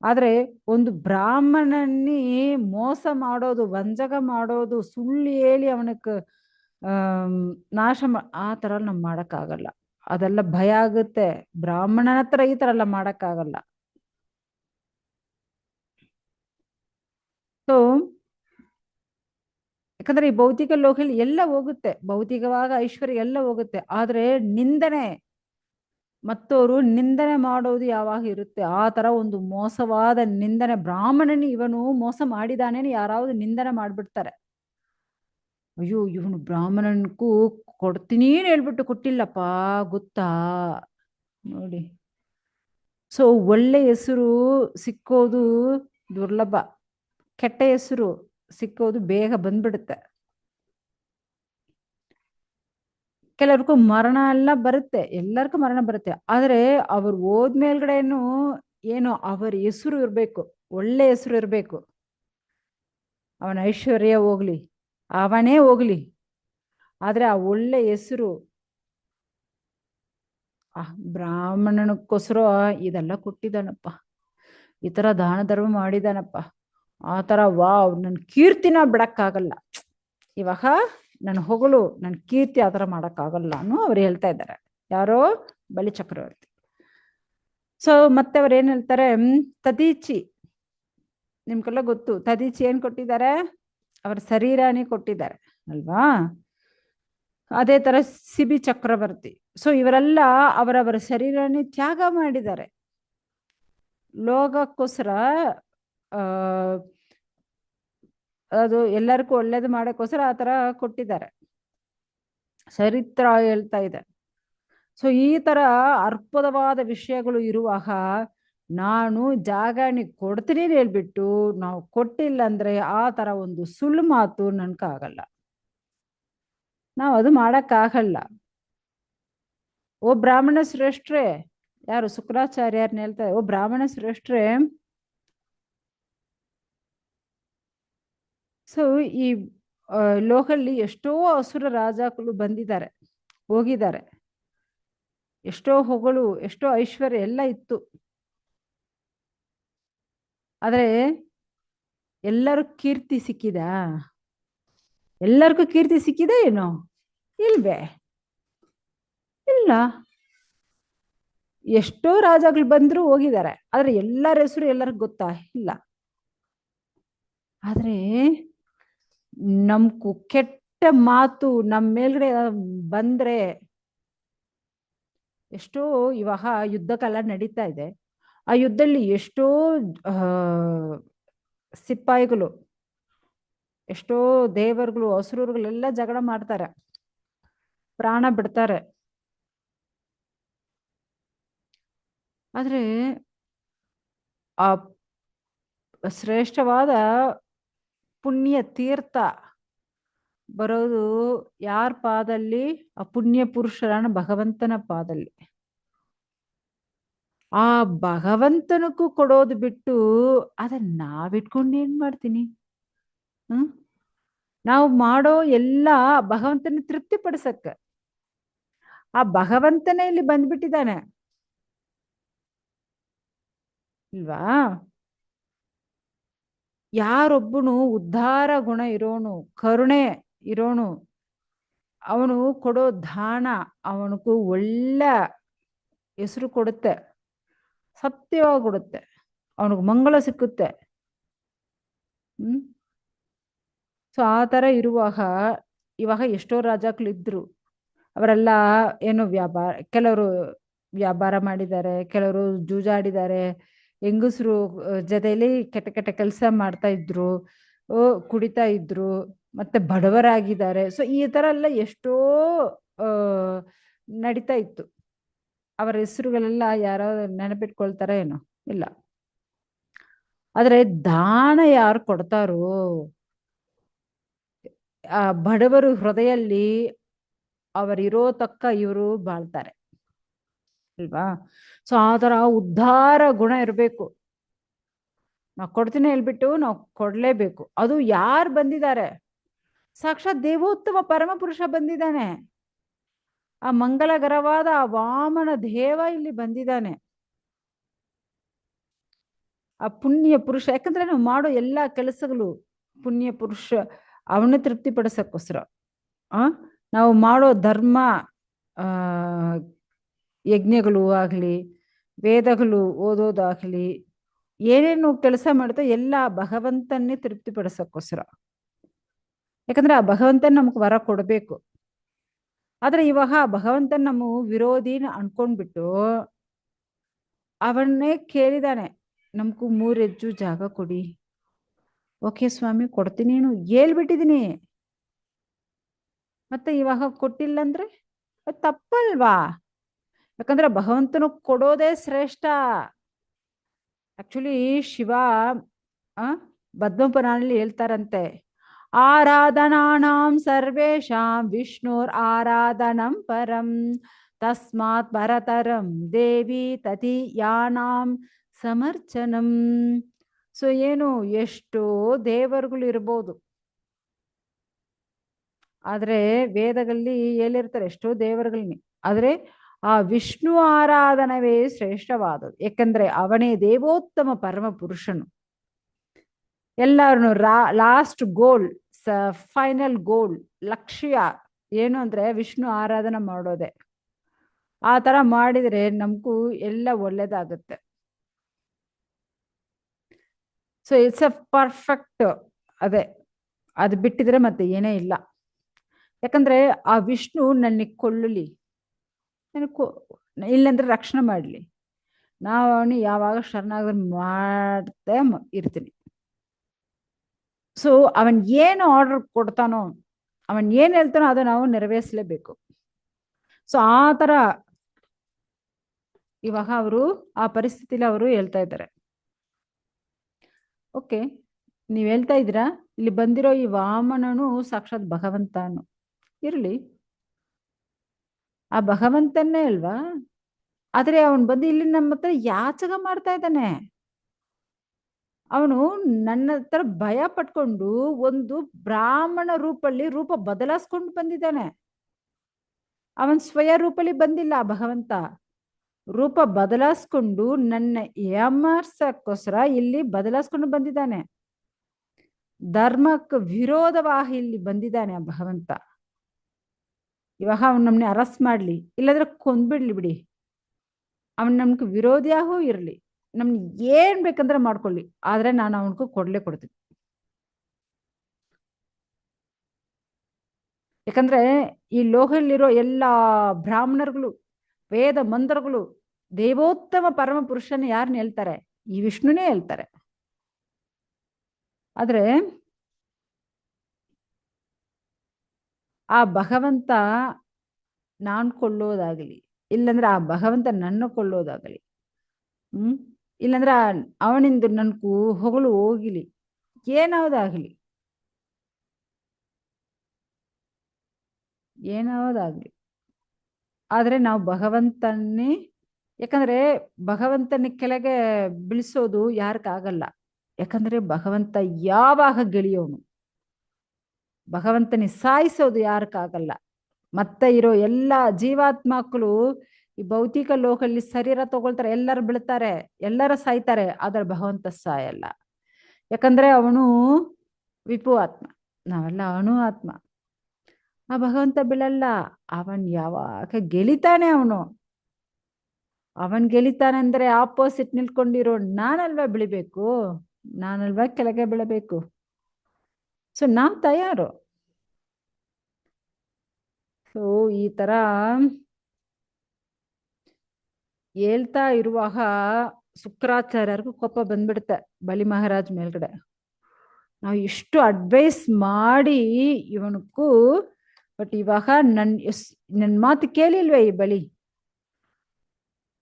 ಆದ್ರೆ ಒಂದು ಬ್ರಾಹ್ಮಣನ್ನೇ ಮೋಸ ಮಾಡೋದು, ವಂಚಕ ಮಾಡೋದು, ಸುಳ್ಳು ಹೇಳಿ ಅವನಕ್ಕೆ ನಾಶ ಆ ಥರ ನಾವು ಮಾಡೋಕ್ಕಾಗಲ್ಲ. ಅದೆಲ್ಲ ಭಯ ಆಗುತ್ತೆ. ಬ್ರಾಹ್ಮಣನ ಹತ್ರ ಈ ಥರ ಎಲ್ಲ ಮಾಡೋಕ್ಕಾಗಲ್ಲ. ಸೊ ಯಾಕಂದ್ರೆ ಈ ಭೌತಿಕ ಲೋಕದಲ್ಲಿ ಎಲ್ಲ ಹೋಗುತ್ತೆ, ಭೌತಿಕವಾಗ ಐಶ್ವರ್ಯ ಎಲ್ಲ ಹೋಗುತ್ತೆ, ಆದ್ರೆ ನಿಂದನೆ ಮತ್ತವರು ನಿಂದನೆ ಮಾಡೋದು ಯಾವಾಗ ಇರುತ್ತೆ. ಆ ತರ ಒಂದು ಮೋಸವಾದ ನಿಂದನೆ, ಬ್ರಾಹ್ಮಣನ ಇವನು ಮೋಸ ಮಾಡಿದಾನೇನು ಯಾರಾவது ನಿಂದನೆ ಮಾಡ್ಬಿಡ್ತಾರೆ. ಅಯ್ಯೋ ಇವನು ಬ್ರಾಹ್ಮಣನ್ಗೂ ಕೊಡ್ತೀನಿ ಹೇಳ್ಬಿಟ್ಟು ಕೊಟ್ಟಿಲ್ಲಪ್ಪ ಗೊತ್ತಾ ನೋಡಿ. ಸೊ ಒಳ್ಳೆ ಹೆಸರು ಸಿಕ್ಕೋದು ದುರ್ಲಭ, ಕೆಟ್ಟ ಹೆಸರು ಸಿಕ್ಕೋದು ಬೇಗ ಬಂದ್ಬಿಡುತ್ತೆ. ಕೆಲವ್ರಿಗೂ ಮರಣ ಎಲ್ಲ ಬರುತ್ತೆ, ಎಲ್ಲರಿಗೂ ಮರಣ ಬರುತ್ತೆ, ಆದ್ರೆ ಅವ್ರು ಹೋದ್ಮೇಲ್ಗಡೆನು ಏನು ಅವರ ಹೆಸರು ಇರ್ಬೇಕು, ಒಳ್ಳೆ ಹೆಸರು ಇರ್ಬೇಕು. ಅವನ ಐಶ್ವರ್ಯ ಹೋಗ್ಲಿ, ಅವನೇ ಹೋಗ್ಲಿ, ಆದ್ರೆ ಆ ಒಳ್ಳೆ ಹೆಸರು. ಬ್ರಾಹ್ಮಣನಕ್ಕೋಸ್ಕರ ಇದೆಲ್ಲ ಕೊಟ್ಟಿದ್ದಾನಪ್ಪ, ಈ ತರ ದಾನ ಧರ್ಮ ಮಾಡಿದಾನಪ್ಪ, ಆ ತರ ವಾವ್ ನನ್ ಕೀರ್ತಿನ ಬಿಡಕ್ಕಾಗಲ್ಲ, ಇವಾಗ ನನ್ನ ಹೊಗಳು ನನ್ನ ಕೀರ್ತಿ ಆ ಥರ ಮಾಡೋಕ್ಕಾಗಲ್ಲ ಅನ್ನೋ ಅವ್ರು ಹೇಳ್ತಾ ಇದ್ದಾರೆ, ಯಾರೋ ಬಲಿ ಚಕ್ರವರ್ತಿ. ಸೊ ಮತ್ತೆ ಅವ್ರು ಏನ್ ಹೇಳ್ತಾರೆ, ತದೀಚಿ ನಿಮ್ಗೆಲ್ಲ ಗೊತ್ತು, ತದೀಚಿ ಏನ್ ಕೊಟ್ಟಿದ್ದಾರೆ, ಅವರ ಶರೀರಾನೇ ಕೊಟ್ಟಿದ್ದಾರೆ ಅಲ್ವಾ. ಅದೇ ತರ ಸಿಬಿ ಚಕ್ರವರ್ತಿ. ಸೊ ಇವರೆಲ್ಲ ಅವರವರ ಶರೀರನೇ ತ್ಯಾಗ ಮಾಡಿದ್ದಾರೆ ಲೋಕಕ್ಕೋಸ್ಕರ. ಅದು ಎಲ್ಲರಿಗೂ ಒಳ್ಳೇದು ಮಾಡೋಕ್ಕೋಸ್ಕರ ಆ ತರ ಕೊಟ್ಟಿದ್ದಾರೆ, ಚರಿತ್ರ ಹೇಳ್ತಾ ಇದೆ. ಸೊ ಈ ತರ ಅರ್ಪುತವಾದ ವಿಷಯಗಳು ಇರುವಾಗ ನಾನು ಜಾಗರಣೆ ಕೊಡ್ತೀನಿ ಹೇಳ್ಬಿಟ್ಟು ನಾವು ಕೊಟ್ಟಿಲ್ಲ ಅಂದ್ರೆ ಆ ತರ ಒಂದು ಸುಳ್ಳು ಮಾತು ನನ್ಕಾಗಲ್ಲ, ನಾವು ಅದು ಮಾಡಕ್ಕಾಗಲ್ಲ. ಓ ಬ್ರಾಹ್ಮಣ ಶ್ರೇಷ್ಠರೇ, ಯಾರು ಶುಕ್ರಾಚಾರ್ಯರ್ನ ಹೇಳ್ತಾರೆ, ಓ ಬ್ರಾಹ್ಮಣ ಶ್ರೇಷ್ಠರೇ. ಸೊ ಈ ಲೋಕಲ್ಲಿ ಎಷ್ಟೋ ಅಸುರ ರಾಜಗಳು ಬಂದಿದ್ದಾರೆ ಹೋಗಿದ್ದಾರೆ, ಎಷ್ಟೋ ಹೊಗಳು ಎಷ್ಟೋ ಐಶ್ವರ್ಯ ಎಲ್ಲ ಇತ್ತು, ಆದ್ರೆ ಎಲ್ಲರೂ ಕೀರ್ತಿ ಸಿಕ್ಕಿದ, ಎಲ್ಲರಿಗೂ ಕೀರ್ತಿ ಸಿಕ್ಕಿದೆ ಏನೋ ಇಲ್ವೇ, ಇಲ್ಲ. ಎಷ್ಟೋ ರಾಜಗಳು ಬಂದ್ರು ಹೋಗಿದ್ದಾರೆ, ಆದ್ರೆ ಎಲ್ಲರ ಹೆಸರು ಎಲ್ಲರಿಗೂ ಗೊತ್ತಾ ಇಲ್ಲ. ಆದ್ರೆ ನಮ್ಗೂ ಕೆಟ್ಟ ಮಾತು ನಮ್ಮ ಮೇಲ್ಗಡೆ ಬಂದ್ರೆ, ಎಷ್ಟೋ ಇವಾಗ ಯುದ್ಧ ಕಾಲ ನಡೀತಾ ಇದೆ, ಆ ಯುದ್ಧದಲ್ಲಿ ಎಷ್ಟೋ ಸಿಪಾಯಿಗಳು, ಎಷ್ಟೋ ದೇವರುಗಳು ಅಸುರರುಗಳೆಲ್ಲ ಜಗಳ ಮಾಡ್ತಾರೆ, ಪ್ರಾಣ ಬಿಡ್ತಾರೆ. ಆದ್ರೆ ಆ ಶ್ರೇಷ್ಠವಾದ ಪುಣ್ಯ ತೀರ್ಥ ಬರೋದು ಯಾರ ಪಾದಲ್ಲಿ, ಆ ಪುಣ್ಯ ಪುರುಷರನ್ನ ಭಗವಂತನ ಪಾದಲ್ಲಿ. ಆ ಭಗವಂತನಕ್ಕೂ ಕೊಡೋದು ಬಿಟ್ಟು ಅದನ್ನ ನಾವಿಟ್ಕೊಂಡು ಏನ್ ಮಾಡ್ತೀನಿ. ನಾವು ಮಾಡೋ ಎಲ್ಲ ಭಗವಂತನ ತೃಪ್ತಿ ಪಡಿಸಕ್ಕ, ಆ ಭಗವಂತನೇ ಇಲ್ಲಿ ಬಂದ್ಬಿಟ್ಟಿದ್ದಾನೆ ಇಲ್ವಾ. ಯಾರೊಬ್ಬನು ಉದ್ಧಾರ ಗುಣ ಇರೋನು, ಕರುಣೆ ಇರೋನು, ಅವನು ಕೊಡೋ ದಾನ ಅವನಿಗೂ ಒಳ್ಳೆ ಹೆಸರು ಕೊಡುತ್ತೆ, ಸತ್ಯವಾಗಿ ಕೊಡುತ್ತೆ, ಅವನಿಗೆ ಮಂಗಳ ಸಿಕ್ಕುತ್ತೆ. ಸೊ ಆ ತರ ಇರುವಾಗ ಇವಾಗ ಎಷ್ಟೋ ರಾಜಗಳಿದ್ರು, ಅವರೆಲ್ಲ ಏನು ಕೆಲವರು ವ್ಯಾಪಾರ ಮಾಡಿದ್ದಾರೆ, ಕೆಲವರು ಜೂಜಾಡಿದ್ದಾರೆ, ಹೆಂಗಸರು ಜೊತೆಯಲ್ಲಿ ಕೆಟ್ಟ ಕೆಟ್ಟ ಕೆಲಸ ಮಾಡ್ತಾ ಇದ್ರು, ಕುಡಿತಾ ಇದ್ರು, ಮತ್ತೆ ಬಡವರಾಗಿದ್ದಾರೆ. ಸೊ ಈ ತರ ಎಲ್ಲ ಎಷ್ಟೋ ನಡೀತಾ ಇತ್ತು. ಅವರ ಹೆಸರುಗಳೆಲ್ಲ ಯಾರೋ ನೆನಪಿಟ್ಕೊಳ್ತಾರ ಏನೋ ಇಲ್ಲ. ಆದ್ರೆ ದಾನ ಯಾರು ಕೊಡ್ತಾರೋ ಆ ಬಡವರು ಹೃದಯಲ್ಲಿ ಅವರಿರೋ ತಕ್ಕ ಇವರು ಬಾಳ್ತಾರೆ ಅಲ್ವಾ. ಸೊ ಆ ತರ ಉದ್ಧಾರ ಗುಣ ಇರಬೇಕು, ನಾವು ಕೊಡ್ತೀನಿ ಹೇಳ್ಬಿಟ್ಟು ನಾವು ಕೊಡ್ಲೇಬೇಕು. ಅದು ಯಾರು ಬಂದಿದ್ದಾರೆ, ಸಾಕ್ಷಾತ್ ದೇವೋತ್ತಮ ಪರಮಪುರುಷ ಬಂದಿದ್ದಾನೆ, ಆ ಮಂಗಲಕರವಾದ ಆ ವಾಮನ ದೇವ ಇಲ್ಲಿ ಬಂದಿದ್ದಾನೆ, ಆ ಪುಣ್ಯ ಪುರುಷ. ಯಾಕಂದ್ರೆ ನಾವು ಮಾಡೋ ಎಲ್ಲಾ ಕೆಲಸಗಳು ಪುಣ್ಯ ಪುರುಷ ಅವನ ತೃಪ್ತಿ ಪಡಿಸಕ್ಕೋಸ್ಕರ. ನಾವು ಮಾಡೋ ಧರ್ಮ ಆ ಯಜ್ಞಗಳು ಆಗಲಿ, ವೇದಗಳು ಓದೋದಾಗಲಿ, ಏನೇನು ಕೆಲಸ ಮಾಡುತ್ತೋ ಎಲ್ಲ ಭಗವಂತನ್ನೇ ತೃಪ್ತಿಪಡಿಸೋಕ್ಕೋಸ್ಕರ. ಯಾಕಂದ್ರೆ ಆ ಭಗವಂತನ ನಮ್ಗೆ ವರ ಕೊಡಬೇಕು. ಆದ್ರೆ ಇವಾಗ ಭಗವಂತನ ನಮ್ಮ ವಿರೋಧಿನ ಅನ್ಕೊಂಡ್ಬಿಟ್ಟು ಅವನ್ನೇ ಕೇಳಿದಾನೆ, ನಮ್ಗೂ 3 ಹೆಜ್ಜು ಜಾಗ ಕೊಡಿ. ಓಕೆ ಸ್ವಾಮಿ ಕೊಡ್ತೀನಿ ಹೇಳ್ಬಿಟ್ಟಿದೀನಿ. ಮತ್ತೆ ಇವಾಗ ಕೊಟ್ಟಿಲ್ಲ ಅಂದ್ರೆ ತಪ್ಪಲ್ವಾ? ಯಾಕಂದ್ರೆ ಭಗವಂತನು ಕೊಡೋದೇ ಶ್ರೇಷ್ಠ. ಆಕ್ಚುಲಿ ಶಿವ ಪದ್ಮಪುರಾಣದಲ್ಲಿ ಹೇಳ್ತಾರಂತೆ, ಆರಾಧನಾನಾಂ ಸರ್ವೇಷಾಂ ವಿಷ್ಣುರ್ ಆರಾಧನಂ ಪರಂ ತಸ್ಮಾತ್ ಪರತರಂ ದೇವಿ ತತಿಯಾನಾಂ ಸಮರ್ಚನಂ. ಸೊ ಏನು, ಎಷ್ಟೋ ದೇವರುಗಳು ಇರ್ಬೋದು, ಆದ್ರೆ ವೇದಗಳಲ್ಲಿ ಹೇಳಿರ್ತಾರೆ ಎಷ್ಟೋ ದೇವರುಗಳನ್ನ. ಆದ್ರೆ ಆ ವಿಷ್ಣು ಆರಾಧನವೇ ಶ್ರೇಷ್ಠವಾದದ್ದು. ಯಾಕಂದ್ರೆ ಅವನೇ ದೇವೋತ್ತಮ ಪರಮ ಪುರುಷನು. ಎಲ್ಲರನ್ನು ಲಾಸ್ಟ್ ಗೋಲ್, ಫೈನಲ್ ಗೋಲ್, ಲಕ್ಷ್ಯ ಏನು ಅಂದ್ರೆ ವಿಷ್ಣು ಆರಾಧನೆ ಮಾಡೋದೆ. ಆ ತರ ಮಾಡಿದ್ರೆ ನಮಗೂ ಎಲ್ಲ ಒಳ್ಳೇದಾಗುತ್ತೆ. So it's a perfect. ಅದೇ ಅದು ಬಿಟ್ಟಿದ್ರೆ ಮತ್ತೆ ಏನೇ ಇಲ್ಲ. ಯಾಕಂದ್ರೆ ಆ ವಿಷ್ಣು ನನಗೆ ಕೊಲ್ಲಲಿ, ಇಲ್ಲಂದ್ರೆ ರಕ್ಷಣೆ ಮಾಡಲಿ, ನಾವು ಅವನು ಯಾವಾಗ ಶರಣಾಗತಿ ಮಾಡ್ತಾ ಇರ್ತೀನಿ. ಸೊ ಅವನ್ ಏನು ಆರ್ಡರ್ ಕೊಡ್ತಾನೋ, ಅವನ್ ಏನ್ ಹೇಳ್ತಾನೋ ಅದು ನಾವು ನೆರವೇರಿಸಲೇಬೇಕು. ಸೊ ಆ ತರ ಇವಾಗ ಅವರು ಆ ಪರಿಸ್ಥಿತಿಲಿ ಅವರು ಹೇಳ್ತಾ ಇದ್ದಾರೆ. ಓಕೆ, ನೀವ್ ಹೇಳ್ತಾ ಇದ್ದೀರಾ ಇಲ್ಲಿ ಬಂದಿರೋ ಈ ವಾಮನನು ಸಾಕ್ಷಾತ್ ಭಗವಂತನು ಇರ್ಲಿ, ಆ ಭಗವಂತನೇ ಅಲ್ವಾ. ಆದ್ರೆ ಅವನ್ ಬಂದು ಇಲ್ಲಿ ನಮ್ಮ ಹತ್ರ ಯಾಚಕ ಮಾಡ್ತಾ ಇದ್ದಾನೆ. ಅವನು ನನ್ನ ಹತ್ರ ಭಯ ಪಟ್ಕೊಂಡು ಒಂದು ಬ್ರಾಹ್ಮಣ ರೂಪ ಬದಲಾಯಿಸ್ಕೊಂಡು ಬಂದಿದ್ದಾನೆ. ಅವನ್ ಸ್ವಯ ರೂಪಲ್ಲಿ ಬಂದಿಲ್ಲ. ಭಗವಂತ ರೂಪ ಬದಲಾಯಿಸ್ಕೊಂಡು ನನ್ನ ಯಾಮಾರ್ಸಕ್ಕೋಸ್ಕರ ಇಲ್ಲಿ ಬದಲಾಯಿಸ್ಕೊಂಡು ಬಂದಿದ್ದಾನೆ. ಧರ್ಮಕ್ಕೆ ವಿರೋಧವಾಗಿ ಇಲ್ಲಿ ಬಂದಿದ್ದಾನೆ ಆ ಭಗವಂತ. ಇವಾಗ ಅವನ್ ನಮ್ನೆ ಅರೆಸ್ಟ್ ಮಾಡ್ಲಿ, ಇಲ್ಲಾಂದ್ರೆ ಕೊಂದ್ಬಿಡ್ಲಿ ಬಿಡಿ, ಅವನ್ ನಮ್ಗೆ ವಿರೋಧಿಯಾಗೂ ಇರ್ಲಿ, ನಮ್ಗೆ ಏನ್ ಬೇಕಂದ್ರೆ ಮಾಡ್ಕೊಳ್ಳಿ, ಆದ್ರೆ ನಾನು ಅವನ್ಗೂ ಕೊಡ್ತೀನಿ. ಯಾಕಂದ್ರೆ ಈ ಲೋಕದಲ್ಲಿರೋ ಎಲ್ಲ ಬ್ರಾಹ್ಮಣರುಗಳು, ವೇದ ಮಂತ್ರಗಳು ದೇವೋತ್ತಮ ಪರಮ ಪುರುಷನ ಯಾರನ್ನ ಹೇಳ್ತಾರೆ? ಈ ವಿಷ್ಣುನೇ ಹೇಳ್ತಾರೆ. ಆದ್ರೆ ಆ ಭಗವಂತ ನಾನ್ ಕೊಳ್ಳೋದಾಗಲಿ, ಇಲ್ಲಂದ್ರೆ ಆ ಭಗವಂತ ನನ್ನ ಕೊಳ್ಳೋದಾಗಲಿ, ಇಲ್ಲಂದ್ರೆ ಅವನಿಂದ ನನ್ಗೂ ಹೊಗಳು ಹೋಗಿಲಿ, ಏನಾವದಾಗ್ಲಿ ಆದ್ರೆ ನಾವು ಭಗವಂತನ್ನೇ, ಯಾಕಂದ್ರೆ ಭಗವಂತನ ಕೆಳಗೆ ಬೀಳಿಸೋದು ಯಾರಿಗಾಗಲ್ಲ. ಯಾಕಂದ್ರೆ ಭಗವಂತ ಯಾವಾಗ ಗೆಳೆಯೋನು, ಭಗವಂತನ ಸಾಯಿಸೋದು ಯಾರಿಗಾಗಲ್ಲ. ಮತ್ತೆ ಇರೋ ಎಲ್ಲ ಜೀವಾತ್ಮಕ್ಕಳು ಈ ಭೌತಿಕ ಲೋಕದಲ್ಲಿ ಶರೀರ ತಗೊಳ್ತಾರೆ, ಎಲ್ಲರೂ ಬೀಳ್ತಾರೆ, ಎಲ್ಲರೂ ಸಾಯ್ತಾರೆ, ಆದ್ರೆ ಭಗವಂತ ಸಾಯಲ್ಲ. ಯಾಕಂದ್ರೆ ಅವನು ವಿಪು ಆತ್ಮ, ನಾವೆಲ್ಲ ಅಣು ಆತ್ಮ. ಆ ಭಗವಂತ ಬೀಳಲ್ಲ, ಅವನ್ ಯಾವಾಗ ಗೆಲಿತಾನೆ ಅವನ್ ಗೆಲಿತಾನೆ ಅಂದ್ರೆ ಆಪೋಸಿಟ್ ನಿಲ್ಕೊಂಡಿರೋ ನಾನಲ್ವಾ ಬೆಳಿಬೇಕು, ನಾನಲ್ವಾ ಕೆಳಗೆ ಬೀಳಬೇಕು. ಸೊ ನಾವ್ ತಯಾರು. ಸೊ ಈ ತರ ಹೇಳ್ತಾ ಇರುವಾಗ ಶುಕ್ರಾಚಾರ್ಯರಿಗೂ ಕೋಪ ಬಂದ್ಬಿಡುತ್ತೆ ಬಲಿ ಮಹಾರಾಜ್ ಮೇಲ್ಗಡೆ. ನಾವು ಇಷ್ಟು ಅಡ್ವೈಸ್ ಮಾಡಿ ಇವನಕ್ಕೂ, ಬಟ್ ಇವಾಗ ನನ್ ಮಾತು ಕೇಳಿಲ್ವೇ ಈ ಬಲಿ.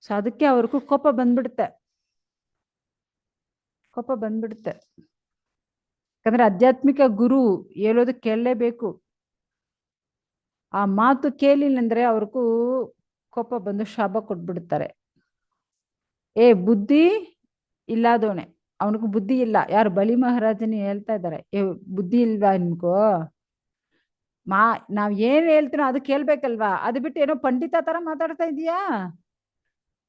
ಸೊ ಅದಕ್ಕೆ ಅವ್ರಿಗೂ ಕೋಪ ಬಂದ್ಬಿಡುತ್ತೆ. ಯಾಕಂದ್ರೆ ಆಧ್ಯಾತ್ಮಿಕ ಗುರು ಹೇಳೋದು ಕೇಳಲೇಬೇಕು. ಆ ಮಾತು ಕೇಳಿಲ್ಲ ಅಂದ್ರೆ ಅವ್ರಿಗೂ ಕೋಪ ಬಂದು ಶಾಪ ಕೊಟ್ಬಿಡ್ತಾರೆ. ಬುದ್ಧಿ ಇಲ್ಲದೋನೆ, ಅವನಿಗೂ ಬುದ್ಧಿ ಇಲ್ಲ. ಯಾರು ಬಲಿ ಮಹಾರಾಜನೇ ಹೇಳ್ತಾ ಇದ್ದಾರೆ, ಬುದ್ಧಿ ಇಲ್ವಾ ನಿಮ್ಗೂ? ನಾವ್ ಏನ್ ಹೇಳ್ತೀನೋ ಅದು ಕೇಳ್ಬೇಕಲ್ವಾ? ಅದು ಬಿಟ್ಟು ಏನೋ ಪಂಡಿತ ತರ ಮಾತಾಡ್ತಾ ಇದೀಯಾ?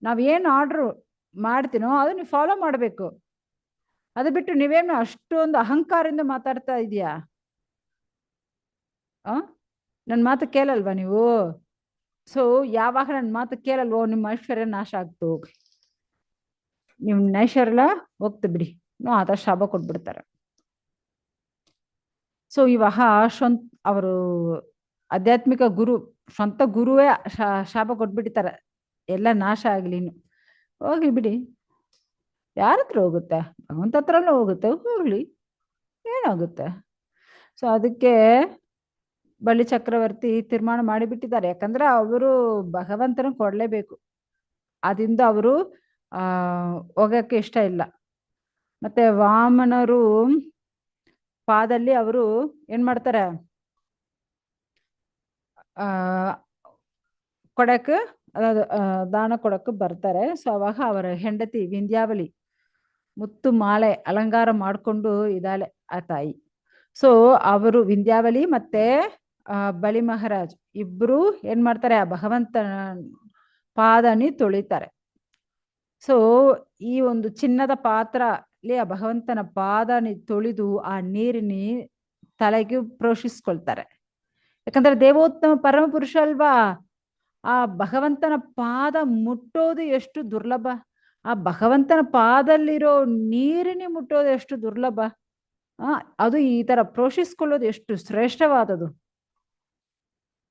ನಾವೇನು ಆರ್ಡರ್ ಮಾಡ್ತೀನೋ ಅದು ನೀವು ಫಾಲೋ ಮಾಡ್ಬೇಕು. ಅದು ಬಿಟ್ಟು ನೀವೇನು ಅಷ್ಟೊಂದು ಅಹಂಕಾರದಿಂದ ಮಾತಾಡ್ತಾ ಇದೀಯಾ? ನನ್ನ ಮಾತು ಕೇಳಲ್ವಾ ನೀವು? ಸೊ ಯಾವಾಗ ನನ್ನ ಮಾತು ಕೇಳಲ್ವೋ ನಿಮ್ಮ ಐಶ್ವರ್ಯ ನಾಶ ಆಗ್ತು, ನಿಮ್ಮ ಐಶ್ವರ್ಯ ಹೋಗ್ತು ಬಿಡಿ, ಆ ಥರ ಶಾಪ ಕೊಟ್ಬಿಡ್ತಾರೆ. ಸೊ ಇವಾಗ ಸ್ವಂತ ಅವರು ಆಧ್ಯಾತ್ಮಿಕ ಗುರು, ಸ್ವಂತ ಗುರುವೇ ಶಾಪ ಕೊಟ್ಬಿಟ್ಟಿರ್ತಾರೆ, ಎಲ್ಲ ನಾಶ ಆಗ್ಲಿನು. ಹೋಗ್ಲಿ ಬಿಡಿ, ಯಾರ ಹತ್ರ ಹೋಗುತ್ತೆ? ಭಗವಂತ ಹತ್ರನೂ ಹೋಗುತ್ತೆ, ಹೋಗ್ಲಿ, ಏನಾಗುತ್ತೆ? ಸೊ ಅದಕ್ಕೆ ಬಲಿ ಚಕ್ರವರ್ತಿ ತೀರ್ಮಾನ ಮಾಡಿಬಿಟ್ಟಿದ್ದಾರೆ. ಯಾಕಂದ್ರೆ ಅವರು ಭಗವಂತನ ಕೊಡ್ಲೇಬೇಕು, ಅದರಿಂದ ಅವರು ಹೋಗಕ್ಕೆ ಇಷ್ಟ ಇಲ್ಲ. ಮತ್ತೆ ವಾಮನರು ಪಾದಲ್ಲಿ ಅವರು ಏನ್ ಮಾಡ್ತಾರೆ, ಕೊಡಕ್ಕೆ ದಾನ ಕೊಡಕ್ಕೆ ಬರ್ತಾರೆ. ಸೊ ಅವಾಗ ಅವರ ಹೆಂಡತಿ ವಿಂಧ್ಯಾವಳಿ ಮುತ್ತು ಮಾಲೆ ಅಲಂಕಾರ ಮಾಡಿಕೊಂಡು ಇದ್ದಾಳೆ ಆ ತಾಯಿ. ಸೊ ಅವರು ವಿಂಧ್ಯಾವಳಿ ಮತ್ತೆ ಬಲಿ ಮಹಾರಾಜ್ ಇಬ್ರು ಏನ್ ಮಾಡ್ತಾರೆ, ಆ ಭಗವಂತನ ಪಾದನಿ ತೊಳಿತಾರೆ. ಸೊ ಈ ಒಂದು ಚಿನ್ನದ ಪಾತ್ರಲ್ಲಿ ಆ ಭಗವಂತನ ಪಾದನಿ ತೊಳೆದು ಆ ನೀರಿನಿ ತಲೆಗೆ ಪ್ರೋಷಿಸ್ಕೊಳ್ತಾರೆ. ಯಾಕಂದ್ರೆ ದೇವೋತ್ತಮ ಪರಮ ಪುರುಷ ಅಲ್ವಾ, ಆ ಭಗವಂತನ ಪಾದ ಮುಟ್ಟೋದು ಎಷ್ಟು ದುರ್ಲಭ, ಆ ಭಗವಂತನ ಪಾದಲ್ಲಿರೋ ನೀರಿನಿ ಮುಟ್ಟೋದು ಎಷ್ಟು ದುರ್ಲಭ. ಅದು ಈ ತರ ಪ್ರೋಷಿಸ್ಕೊಳ್ಳೋದು ಎಷ್ಟು ಶ್ರೇಷ್ಠವಾದದು.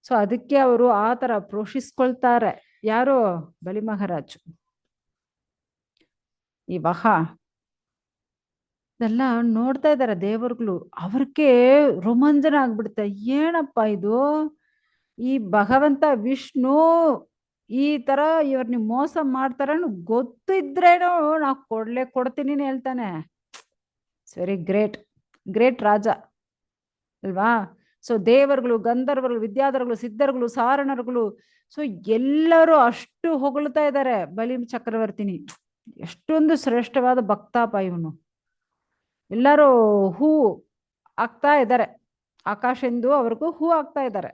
ಸೊ ಅದಕ್ಕೆ ಅವರು ಆ ತರ ಪ್ರೋಷಿಸ್ಕೊಳ್ತಾರೆ. ಯಾರೋ ಬಲಿ ಮಹಾರಾಜ್. ಇವಾಗ ಇದೆಲ್ಲ ನೋಡ್ತಾ ಇದ್ದಾರೆ ದೇವರುಗಳು, ಅವ್ರಿಗೆ ರೋಮಾಂಚನ ಆಗ್ಬಿಡುತ್ತೆ. ಏನಪ್ಪ ಇದು, ಈ ಭಗವಂತ ವಿಷ್ಣು ಈ ತರ ಇವ್ರನ್ನ ಮೋಸ ಮಾಡ್ತಾರ ಗೊತ್ತಿದ್ರೇನೋ ನಾವು ಕೊಡ್ತೀನಿ ಹೇಳ್ತಾನೆ. ಇಟ್ಸ್ ವೆರಿ ಗ್ರೇಟ್, ಗ್ರೇಟ್ ರಾಜ ಅಲ್ವಾ. ಸೊ ದೇವರುಗಳು, ಗಂಧರ್ವರುಗಳು, ವಿದ್ಯಾಧರಗಳು, ಸಿದ್ಧರುಗಳು, ಸಾರಣರುಗಳು, ಸೊ ಎಲ್ಲರೂ ಅಷ್ಟು ಹೊಗಳ್ತಾ ಇದ್ದಾರೆ ಬಲಿ ಚಕ್ರವರ್ತಿನಿ. ಎಷ್ಟೊಂದು ಶ್ರೇಷ್ಠವಾದ ಭಕ್ತಾಪ ಇವನು. ಎಲ್ಲರೂ ಹೂ ಆಗ್ತಾ ಇದ್ದಾರೆ, ಆಕಾಶೆಂದು ಅವ್ರಿಗೂ ಹೂ ಆಗ್ತಾ ಇದ್ದಾರೆ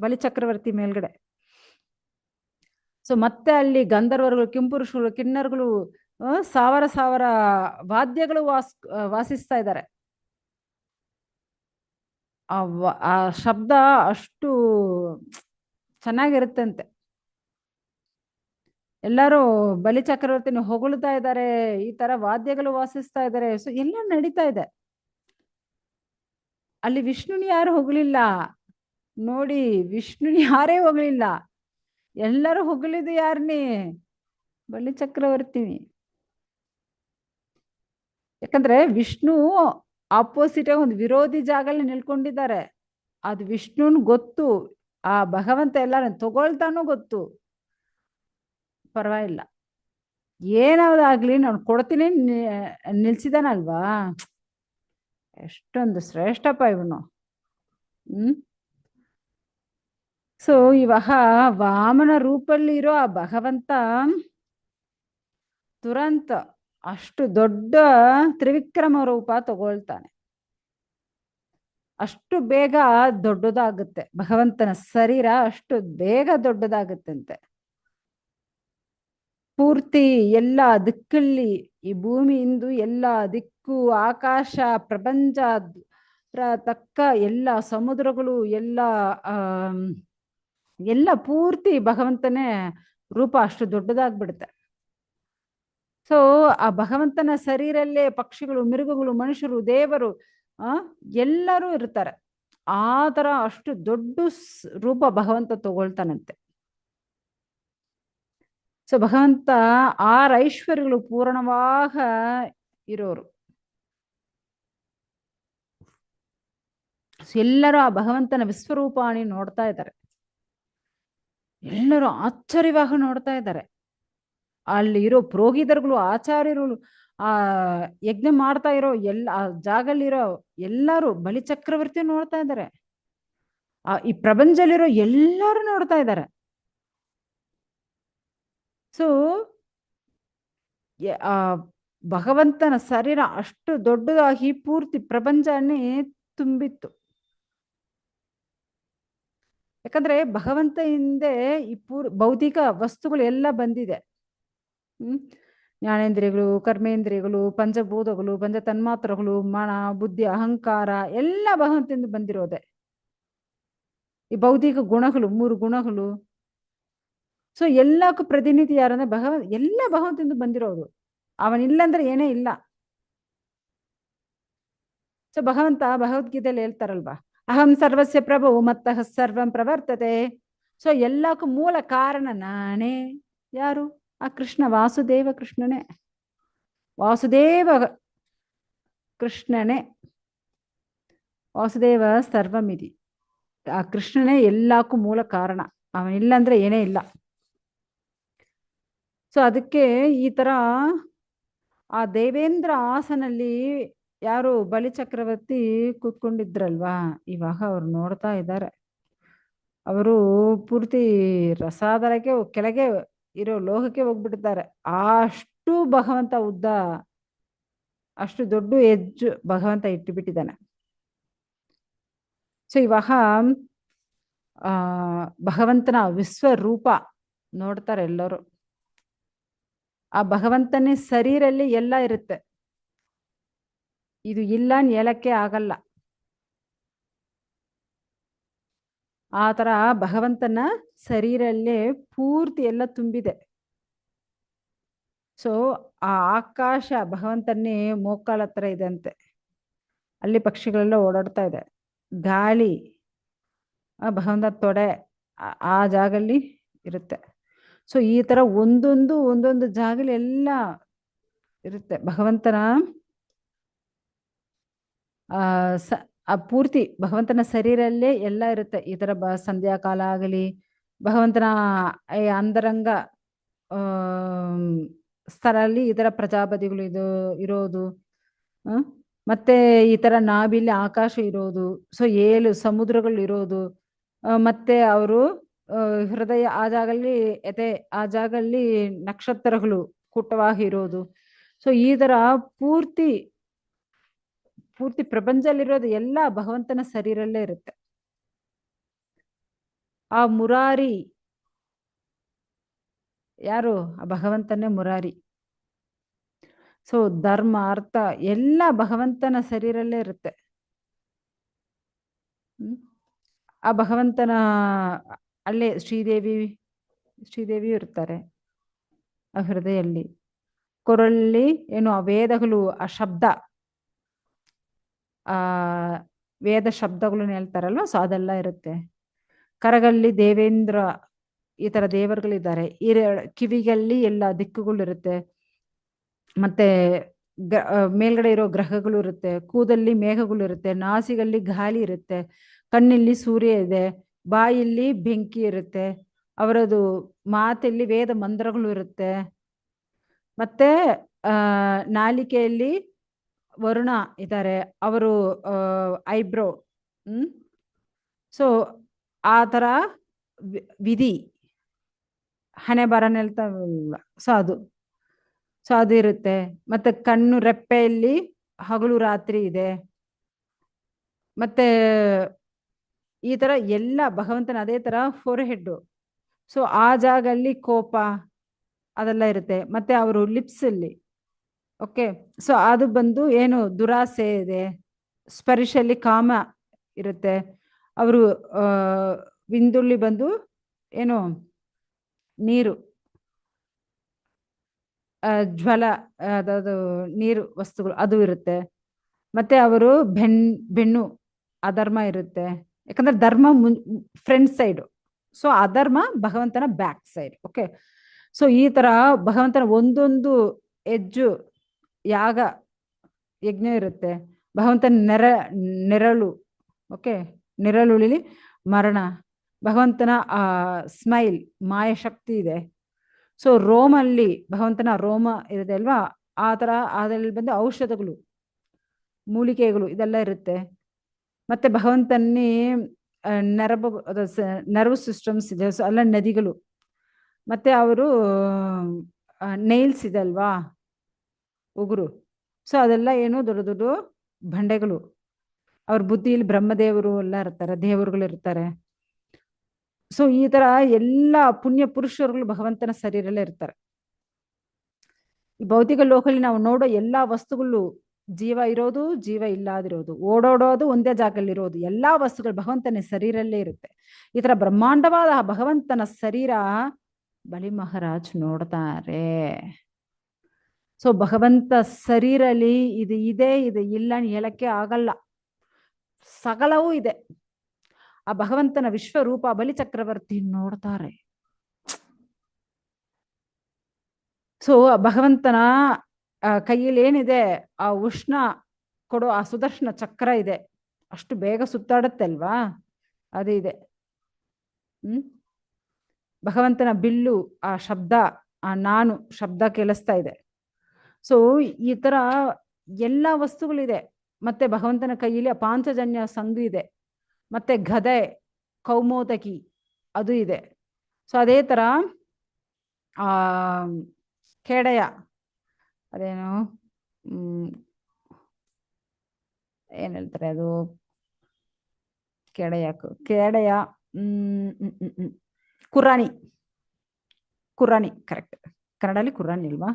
ಬಲಿ ಚಕ್ರವರ್ತಿ ಮೇಲ್ಗಡೆ. ಸೊ ಮತ್ತೆ ಅಲ್ಲಿ ಗಂಧರ್ವರುಗಳು, ಕಿಂಪುರುಷರು, ಕಿನ್ನರುಗಳು, ಸಾವಿರ ಸಾವಿರ ವಾದ್ಯಗಳು ವಾಸಿಸ್ತಾ ಇದ್ದಾರೆ. ಆ ಶಬ್ದ ಅಷ್ಟು ಚೆನ್ನಾಗಿರುತ್ತಂತೆ. ಎಲ್ಲರೂ ಬಲಿ ಚಕ್ರವರ್ತಿನ ಹೊಗಳ್ತಾ ಇದ್ದಾರೆ, ಈ ತರ ವಾದ್ಯಗಳು ವಾಸಿಸ್ತಾ ಇದ್ದಾರೆ. ಸೊ ಎಲ್ಲ ನಡೀತಾ ಇದೆ. ಅಲ್ಲಿ ವಿಷ್ಣುನಿ ಯಾರು ಹೊಗಳಿಲ್ಲ ನೋಡಿ, ವಿಷ್ಣುನಿ ಯಾರೇ ಹೊಗಳಿಲ್ಲ, ಎಲ್ಲರೂ ಹೊಗಳಿದ್ದು ಯಾರನ್ನೇ, ಬಲಿ ಚಕ್ರವರ್ತಿನಿ. ಯಾಕಂದ್ರೆ ವಿಷ್ಣು ಆಪೋಸಿಟ್ ಒಂದು ವಿರೋಧಿ ಜಾಗದಲ್ಲಿ ನಿಲ್ಕೊಂಡಿದ್ದಾರೆ. ಅದು ವಿಷ್ಣುನ್ ಗೊತ್ತು, ಆ ಭಗವಂತ ಎಲ್ಲಾರ ತಗೊಳ್ತಾನೂ ಗೊತ್ತು. ಪರವಾಗಿಲ್ಲ, ಏನಾದಾಗ್ಲಿ ನಾನು ಕೊಡ್ತೀನಿ ನಿಲ್ಸಿದಾನಲ್ವಾ, ಎಷ್ಟೊಂದು ಶ್ರೇಷ್ಠಪ್ಪ ಇವನು. ಸೊ ಇವಾಗ ವಾಮನ ರೂಪಲ್ಲಿ ಇರೋ ಆ ಭಗವಂತ ತುರಂತ ಅಷ್ಟು ದೊಡ್ಡ ತ್ರಿವಿಕ್ರಮ ರೂಪ ತಗೊಳ್ತಾನೆ. ಅಷ್ಟು ಬೇಗ ದೊಡ್ಡದಾಗುತ್ತೆ ಭಗವಂತನ ಶರೀರ, ಅಷ್ಟು ಬೇಗ ದೊಡ್ಡದಾಗುತ್ತಂತೆ. ಪೂರ್ತಿ ಎಲ್ಲ ದಿಕ್ಕಲ್ಲಿ, ಈ ಭೂಮಿಯಿಂದ ಎಲ್ಲ ದಿಕ್ಕು, ಆಕಾಶ, ಪ್ರಪಂಚ ತಕ್ಕ ಎಲ್ಲ ಸಮುದ್ರಗಳು ಎಲ್ಲ ಪೂರ್ತಿ ಭಗವಂತನೇ ರೂಪ ಅಷ್ಟು ದೊಡ್ಡದಾಗ್ಬಿಡುತ್ತೆ. ಸೊ ಆ ಭಗವಂತನ ಶರೀರಲ್ಲೇ ಪಕ್ಷಿಗಳು, ಮಿರುಗಗಳು, ಮನುಷ್ಯರು, ದೇವರು ಎಲ್ಲರೂ ಇರ್ತಾರೆ. ಆ ತರ ಅಷ್ಟು ದೊಡ್ಡ ರೂಪ ಭಗವಂತ ತಗೊಳ್ತಾನಂತೆ. ಸೊ ಭಗವಂತ 6 ಐಶ್ವರ್ಯಗಳು ಪೂರ್ಣವಾಗ ಇರೋರು. ಎಲ್ಲರೂ ಆ ಭಗವಂತನ ವಿಶ್ವರೂಪಾಣಿ ನೋಡ್ತಾ ಇದ್ದಾರೆ, ಎಲ್ಲರೂ ಆಶ್ಚರ್ಯವಾಗಿ ನೋಡ್ತಾ ಇದ್ದಾರೆ. ಅಲ್ಲಿ ಇರೋ ಪುರೋಹಿತರುಗಳು, ಆಚಾರ್ಯರುಗಳು, ಆ ಯಜ್ಞ ಮಾಡ್ತಾ ಇರೋ ಆ ಜಾಗಲ್ಲಿರೋ ಎಲ್ಲರೂ ಬಲಿ ಚಕ್ರವರ್ತಿ ನೋಡ್ತಾ ಇದ್ದಾರೆ. ಈ ಪ್ರಪಂಚದಲ್ಲಿರೋ ಎಲ್ಲರೂ ನೋಡ್ತಾ ಇದ್ದಾರೆ. ಸೊ ಆ ಭಗವಂತನ ಶರೀರ ಅಷ್ಟು ದೊಡ್ಡದಾಗಿ ಪೂರ್ತಿ ಪ್ರಪಂಚನೇ ತುಂಬಿತ್ತು. ಯಾಕಂದ್ರೆ ಭಗವಂತ ಹಿಂದೆ ಈ ಭೌತಿಕ ವಸ್ತುಗಳು ಎಲ್ಲ ಬಂದಿದೆ. ಜ್ಞಾನೇಂದ್ರಿಯಗಳು, ಕರ್ಮೇಂದ್ರಿಯಗಳು, ಪಂಚಭೂತಗಳು, ಪಂಚ ತನ್ಮಾತ್ರಗಳು, ಮನ, ಬುದ್ಧಿ, ಅಹಂಕಾರ ಎಲ್ಲ ಭಗವಂತನಿಂದ ಬಂದಿರೋದೆ. ಈ ಭೌತಿಕ ಗುಣಗಳು 3 ಗುಣಗಳು. ಸೊ ಎಲ್ಲಕ್ಕೂ ಪ್ರತಿನಿಧಿ ಯಾರಂದ್ರೆ ಎಲ್ಲ ಭಗವಂತನಿಂದ ಬಂದಿರೋದು. ಅವನಿಲ್ಲಂದ್ರೆ ಏನೇ ಇಲ್ಲ. ಸೊ ಭಗವಂತ ಭಗವದ್ಗೀತೆಯಲ್ಲಿ ಹೇಳ್ತಾರಲ್ವಾ, ಅಹಂ ಸರ್ವಸ್ಯ ಪ್ರಭು ಮತ್ತಃ ಸರ್ವಂ ಪ್ರವರ್ತತೆ. ಸೊ ಎಲ್ಲಕ್ಕೂ ಮೂಲ ಕಾರಣ ನಾನೇ. ಯಾರು? ಆ ಕೃಷ್ಣ, ವಾಸುದೇವ ಕೃಷ್ಣನೇ. ವಾಸುದೇವ ಕೃಷ್ಣನೇ. ವಾಸುದೇವ ಸರ್ವಮಿತಿ. ಆ ಕೃಷ್ಣನೇ ಎಲ್ಲಕ್ಕೂ ಮೂಲ ಕಾರಣ. ಅವನಿಲ್ಲ ಅಂದ್ರೆ ಏನೇ ಇಲ್ಲ. ಸೊ ಅದಕ್ಕೆ ಈ ತರ ಆ ದೇವೇಂದ್ರ ಆಸನಲ್ಲಿ ಯಾರು ಬಲಿ ಚಕ್ರವರ್ತಿ ಕೂತ್ಕೊಂಡಿದ್ರಲ್ವಾ, ಇವಾಗ ಅವ್ರು ನೋಡ್ತಾ ಇದ್ದಾರೆ. ಅವರು ಪೂರ್ತಿ ರಸಾದರಕ್ಕೆ ಕೆಳಗೆ ಇರೋ ಲೋಕಕ್ಕೆ ಹೋಗ್ಬಿಟ್ಟಿದ್ದಾರೆ. ಅಷ್ಟು ಭಗವಂತ ಉದ್ದ, ಅಷ್ಟು ದೊಡ್ಡ ಎಜ್ಜು ಭಗವಂತ ಇಟ್ಟುಬಿಟ್ಟಿದ್ದಾನೆ. ಸೊ ಇವಾಗ ಭಗವಂತನ ವಿಶ್ವರೂಪ ನೋಡ್ತಾರೆ ಎಲ್ಲರೂ. ಆ ಭಗವಂತನೇ ಶರೀರಲ್ಲಿ ಎಲ್ಲ ಇರುತ್ತೆ. ಇದು ಇಲ್ಲ ಅಂತ ಹೇಳಕ್ಕೆ ಆಗಲ್ಲ. ಆ ತರ ಭಗವಂತನ ಶರೀರಲ್ಲೇ ಪೂರ್ತಿ ಎಲ್ಲ ತುಂಬಿದೆ. ಸೊ ಆ ಆಕಾಶ ಭಗವಂತನೇ ಮೋಕಾಲ ಹತ್ರ ಇದಂತೆ. ಅಲ್ಲಿ ಪಕ್ಷಿಗಳೆಲ್ಲ ಓಡಾಡ್ತಾ ಇದೆ. ಗಾಳಿ ಭಗವಂತ ತೊಡೆ ಆ ಜಾಗಲ್ಲಿ ಇರುತ್ತೆ. ಸೊ ಈ ತರ ಒಂದೊಂದು ಜಾಗಲಿ ಎಲ್ಲ ಇರುತ್ತೆ. ಭಗವಂತನ ಆ ಪೂರ್ತಿ ಭಗವಂತನ ಶರೀರಲ್ಲೇ ಎಲ್ಲ ಇರುತ್ತೆ. ಈ ತರ ಸಂಧ್ಯಾಕಾಲ ಆಗಲಿ, ಭಗವಂತನ ಅಂತರಂಗ ಸ್ಥಳಲ್ಲಿ ಈ ತರ ಪ್ರಜಾಪತಿಗಳು ಇರೋದು, ಮತ್ತೆ ಈ ತರ ನಾಭಿಲಿ ಆಕಾಶ ಇರೋದು, ಸೊ 7 ಸಮುದ್ರಗಳು ಇರೋದು, ಮತ್ತೆ ಅವರು ಹೃದಯ ಆ ಜಾಗಲ್ಲಿ ಆ ಜಾಗಲ್ಲಿ ನಕ್ಷತ್ರಗಳು ಕೂಟವಾಗಿ ಇರೋದು. ಸೊ ಈ ತರ ಪೂರ್ತಿ ಪ್ರಪಂಚದಲ್ಲಿರೋದು ಎಲ್ಲ ಭಗವಂತನ ಶರೀರಲ್ಲೇ ಇರುತ್ತೆ. ಆ ಮುರಾರಿ ಯಾರು? ಆ ಭಗವಂತನೇ ಮುರಾರಿ. ಸೊ ಧರ್ಮ ಅರ್ಥ ಎಲ್ಲ ಭಗವಂತನ ಶರೀರಲ್ಲೇ ಇರುತ್ತೆ. ಆ ಭಗವಂತನ ಅಲ್ಲೇ ಶ್ರೀದೇವಿಯು ಇರ್ತಾರೆ ಆ ಹೃದಯಲ್ಲಿ. ಕೊರಳಲ್ಲಿ ಏನು ಆ ವೇದಗಳು, ಆ ಶಬ್ದ, ಆ ವೇದ ಶಬ್ದಗಳನ್ನು ಹೇಳ್ತಾರಲ್ವ, ಸೊ ಅದೆಲ್ಲ ಇರುತ್ತೆ. ಕರಗಲ್ಲಿ ದೇವೇಂದ್ರ, ಈ ತರ ದೇವರುಗಳಿದ್ದಾರೆ. ಕಿವಿಗಲ್ಲಿ ಎಲ್ಲ ದಿಕ್ಕುಗಳು ಇರುತ್ತೆ. ಮತ್ತೆ ಮೇಲ್ಗಡೆ ಇರೋ ಗ್ರಹಗಳು ಇರುತ್ತೆ. ಕೂದಲ್ಲಿ ಮೇಘಗಳು ಇರುತ್ತೆ. ನಾಸಿಗಲ್ಲಿ ಗಾಳಿ ಇರುತ್ತೆ. ಕಣ್ಣಲ್ಲಿ ಸೂರ್ಯ ಇದೆ. ಬಾಯಲ್ಲಿ ಬೆಂಕಿ ಇರುತ್ತೆ. ಅವರದು ಮಾತಲ್ಲಿ ವೇದ ಮಂತ್ರಗಳು ಇರುತ್ತೆ. ಮತ್ತೆ ನಾಲಿಕೆಯಲ್ಲಿ ವರುಣ ಇದ್ದಾರೆ, ಅವರು ಐಬ್ರೋ. ಸೊ ಆ ತರ ವಿಧಿ ಹಣೆ ಬರನ ಹೇಳ್ತಾವಲ್ಲ, ಸೊ ಅದು ಇರುತ್ತೆ. ಮತ್ತೆ ಕಣ್ಣು ರೆಪ್ಪೆಯಲ್ಲಿ ಹಗಲು ರಾತ್ರಿ ಇದೆ. ಮತ್ತೆ ಈ ತರ ಎಲ್ಲ ಭಗವಂತನ ಅದೇ ತರ ಫೋರ್ ಹೆಡ್. ಸೊ ಆ ಜಾಗಲ್ಲಿ ಕೋಪ ಅದೆಲ್ಲ ಇರುತ್ತೆ. ಮತ್ತೆ ಅವರು ಲಿಪ್ಸ್ ಅಲ್ಲಿ ಓಕೆ, ಸೊ ಅದು ಬಂದು ಏನು ದುರಾಸೆ ಇದೆ. ಸ್ಪರ್ಶಲ್ಲಿ ಕಾಮ ಇರುತ್ತೆ. ಅವರು ವಿಂದುಳ್ಳಿ ಬಂದು ಏನು ನೀರು, ಜ್ವಲ, ಅದಾವುದು ನೀರು ವಸ್ತುಗಳು ಅದು ಇರುತ್ತೆ. ಮತ್ತೆ ಅವರು ಬೆನ್ನು ಅಧರ್ಮ ಇರುತ್ತೆ. ಯಾಕಂದ್ರೆ ಧರ್ಮ ಫ್ರಂಟ್ ಸೈಡ್, ಸೊ ಅಧರ್ಮ ಭಗವಂತನ ಬ್ಯಾಕ್ ಸೈಡ್. ಓಕೆ, ಸೊ ಈ ತರ ಭಗವಂತನ ಒಂದೊಂದು ಹೆಜ್ಜು ಯಾಗ ಯಜ್ಞ ಇರುತ್ತೆ. ಭಗವಂತನ ನೆರಳು, ಓಕೆ, ನೆರಳುಳಿ ಮರಣ. ಭಗವಂತನ ಸ್ಮೈಲ್ ಮಾಯಶಕ್ತಿ ಇದೆ. ಸೊ ರೋಮಲ್ಲಿ ಭಗವಂತನ ರೋಮ ಇದೆ ಅಲ್ವಾ, ಆ ತರ ಅದ್ರಲ್ಲಿ ಬಂದು ಔಷಧಗಳು, ಮೂಲಿಕೆಗಳು ಇದೆಲ್ಲ ಇರುತ್ತೆ. ಮತ್ತೆ ಭಗವಂತನೇ ನರ್ವ್ ಸಿಸ್ಟಮ್ಸ್ ಇದೆ, ಸೊ ಎಲ್ಲ ನದಿಗಳು. ಮತ್ತೆ ಅವರು ನೈಲ್ಸ್ ಇದೆ ಅಲ್ವಾ, ಉಗುರು. ಸೊ ಅದೆಲ್ಲ ಏನು ದೊಡ್ಡ ದೊಡ್ಡ ಬಂಡೆಗಳು. ಅವ್ರ ಬುದ್ಧಿಯಲ್ಲಿ ಬ್ರಹ್ಮದೇವರು ಎಲ್ಲ ಇರ್ತಾರೆ, ದೇವರುಗಳು ಇರ್ತಾರೆ. ಸೊ ಈ ತರ ಎಲ್ಲ ಪುಣ್ಯ ಪುರುಷರುಗಳು ಭಗವಂತನ ಶರೀರಲ್ಲೇ ಇರ್ತಾರೆ. ಈ ಭೌತಿಕ ಲೋಕದಲ್ಲಿ ನಾವು ನೋಡೋ ಎಲ್ಲಾ ವಸ್ತುಗಳು ಜೀವ ಇರೋದು, ಜೀವ ಇಲ್ಲದಿರೋದು, ಓಡೋಡೋದು, ಒಂದೇ ಜಾಗದಲ್ಲಿರೋದು, ಎಲ್ಲಾ ವಸ್ತುಗಳು ಭಗವಂತನ ಶರೀರಲ್ಲೇ ಇರುತ್ತೆ. ಈ ತರ ಬ್ರಹ್ಮಾಂಡವಾದ ಭಗವಂತನ ಶರೀರ ಬಲಿ ಮಹಾರಾಜ್ ನೋಡ್ತಾರೆ. ಸೊ ಭಗವಂತ ಶರೀರಲ್ಲಿ ಇದು ಇದೆ, ಇದು ಇಲ್ಲ ಅಂತ ಹೇಳಕ್ಕೆ ಆಗಲ್ಲ. ಸಕಲವೂ ಇದೆ. ಆ ಭಗವಂತನ ವಿಶ್ವರೂಪ ಬಲಿ ಚಕ್ರವರ್ತಿ ನೋಡ್ತಾರೆ. ಸೊ ಭಗವಂತನ ಕೈಯಲ್ಲಿ ಏನಿದೆ, ಆ ಉಷ್ಣ ಕೊಡೋ ಆ ಸುದರ್ಶನ ಚಕ್ರ ಇದೆ, ಅಷ್ಟು ಬೇಗ ಸುತ್ತಾಡುತ್ತೆ ಅಲ್ವಾ, ಅದೇ ಇದೆ. ಭಗವಂತನ ಬಿಲ್ಲು, ಆ ಶಬ್ದ, ಆ ನಾನು ಶಬ್ದ ಕೇಳಿಸ್ತಾ ಇದೆ. ಸೊ ಈ ತರ ಎಲ್ಲ ವಸ್ತುಗಳಿದೆ. ಮತ್ತೆ ಭಗವಂತನ ಕೈಯಲ್ಲಿ ಪಾಂಚಜನ್ಯ ಸಂಘ ಇದೆ, ಮತ್ತೆ ಗದೆ, ಕೌಮೋದಕಿ ಅದು ಇದೆ. ಸೊ ಅದೇ ತರ ಆ ಕೇಡಯ, ಅದೇನು ಏನ್ ಹೇಳ್ತಾರೆ ಅದು, ಕೇಡಯ ಕುರಾನಿ, ಕುರಾನಿ ಕರೆಕ್ಟ್, ಕನ್ನಡಲ್ಲಿ ಕುರಾನಿ ಅಲ್ವಾ.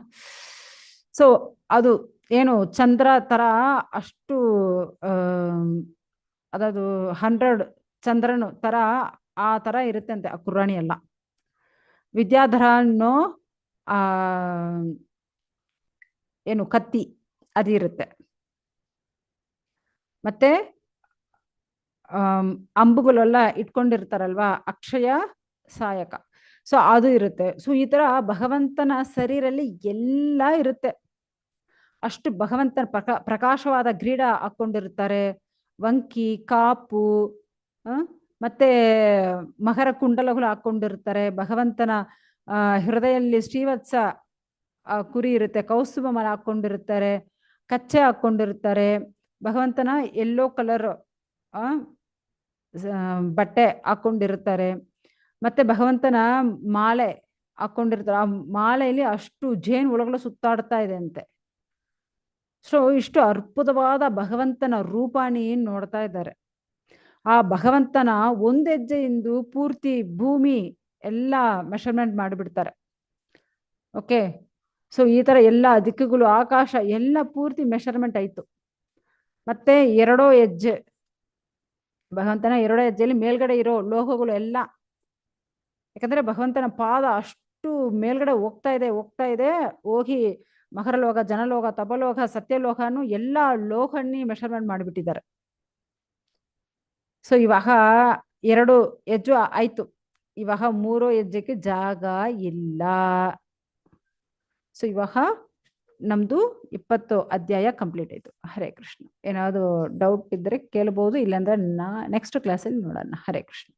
ಸೊ ಅದು ಏನು ಚಂದ್ರ ತರ ಅಷ್ಟು ಅದದು 100 ಚಂದ್ರನು ತರ ಆ ತರ ಇರುತ್ತೆ ಅಂತೆ ಆ ಕುರಾಣಿ ಎಲ್ಲ. ವಿದ್ಯಾಧರ ಅನ್ನೋ ಆ ಏನು ಕತ್ತಿ ಅದಿರುತ್ತೆ. ಮತ್ತೆ ಅಂಬುಗಳೆಲ್ಲ ಇಟ್ಕೊಂಡಿರ್ತಾರಲ್ವಾ, ಅಕ್ಷಯ ಸಾಯಕ, ಸೊ ಅದು ಇರುತ್ತೆ. ಸೊ ಈ ತರ ಭಗವಂತನ ಶರೀರಲ್ಲಿ ಎಲ್ಲ ಇರುತ್ತೆ. ಅಷ್ಟು ಭಗವಂತನ ಪ್ರಕಾಶವಾದ ಗ್ರೀಡ ಹಾಕೊಂಡಿರ್ತಾರೆ, ವಂಕಿ, ಕಾಪು, ಮತ್ತೆ ಮಕರ ಕುಂಡಲಗಳು ಹಾಕೊಂಡಿರ್ತಾರೆ. ಭಗವಂತನ ಹೃದಯದಲ್ಲಿ ಶ್ರೀವತ್ಸ ಕುರಿ ಇರುತ್ತೆ, ಕೌಸ್ತುಭ ಮಲ ಹಾಕೊಂಡಿರ್ತಾರೆ, ಕಚ್ಚೆ ಹಾಕೊಂಡಿರ್ತಾರೆ. ಭಗವಂತನ ಯೆಲ್ಲೋ ಕಲರ್ ಬಟ್ಟೆ ಹಾಕೊಂಡಿರ್ತಾರೆ. ಮತ್ತೆ ಭಗವಂತನ ಮಾಲೆ ಹಾಕೊಂಡಿರ್ತಾರೆ. ಆ ಮಾಲೆಯಲ್ಲಿ ಅಷ್ಟು ಜೇನು ಒಳಗಡೆ ಸುತ್ತಾಡ್ತಾ ಇದೆ ಅಂತೆ. ಸೊ ಇಷ್ಟು ಅದ್ಭುತವಾದ ಭಗವಂತನ ರೂಪಾನಿ ನೋಡ್ತಾ ಇದ್ದಾರೆ. ಆ ಭಗವಂತನ ಒಂದು ಹೆಜ್ಜೆಯಿಂದ ಪೂರ್ತಿ ಭೂಮಿ ಎಲ್ಲ ಮೆಷರ್ಮೆಂಟ್ ಮಾಡಿಬಿಡ್ತಾರೆ. ಓಕೆ, ಸೊ ಈ ತರ ಎಲ್ಲ ದಿಕ್ಕುಗಳು, ಆಕಾಶ ಎಲ್ಲ ಪೂರ್ತಿ ಮೆಷರ್ಮೆಂಟ್ ಆಯ್ತು. ಮತ್ತೆ 2 ಹೆಜ್ಜೆ, ಭಗವಂತನ 2 ಹೆಜ್ಜೆಯಲ್ಲಿ ಮೇಲ್ಗಡೆ ಇರೋ ಲೋಹಗಳು ಎಲ್ಲ, ಯಾಕಂದ್ರೆ ಭಗವಂತನ ಪಾದ ಅಷ್ಟು ಮೇಲ್ಗಡೆ ಹೋಗ್ತಾ ಇದೆ, ಹೋಗಿ ಮಕರಲೋಕ, ಜನಲೋಕ, ತಪಲೋಕ, ಸತ್ಯಲೋಕನು ಎಲ್ಲ ಲೋಕನಿ ಮೆಷರ್ಮೆಂಟ್ ಮಾಡಿಬಿಟ್ಟಿದ್ದಾರೆ. ಸೊ ಇವಾಗ 2 ಹೆಜ್ಜೆ ಆಯ್ತು, ಇವಾಗ 3 ಹೆಜ್ಜೆಗೆ ಜಾಗ ಇಲ್ಲ. ಸೊ ಇವಾಗ ನಮ್ದು 20 ಅಧ್ಯಾಯ ಕಂಪ್ಲೀಟ್ ಆಯ್ತು. ಹರೇ ಕೃಷ್ಣ. ಏನಾದ್ರು ಡೌಟ್ ಇದ್ರೆ ಕೇಳಬಹುದು, ಇಲ್ಲಾಂದ್ರೆ ನೆಕ್ಸ್ಟ್ ಕ್ಲಾಸಲ್ಲಿ ನೋಡೋಣ. ಹರೇ ಕೃಷ್ಣ.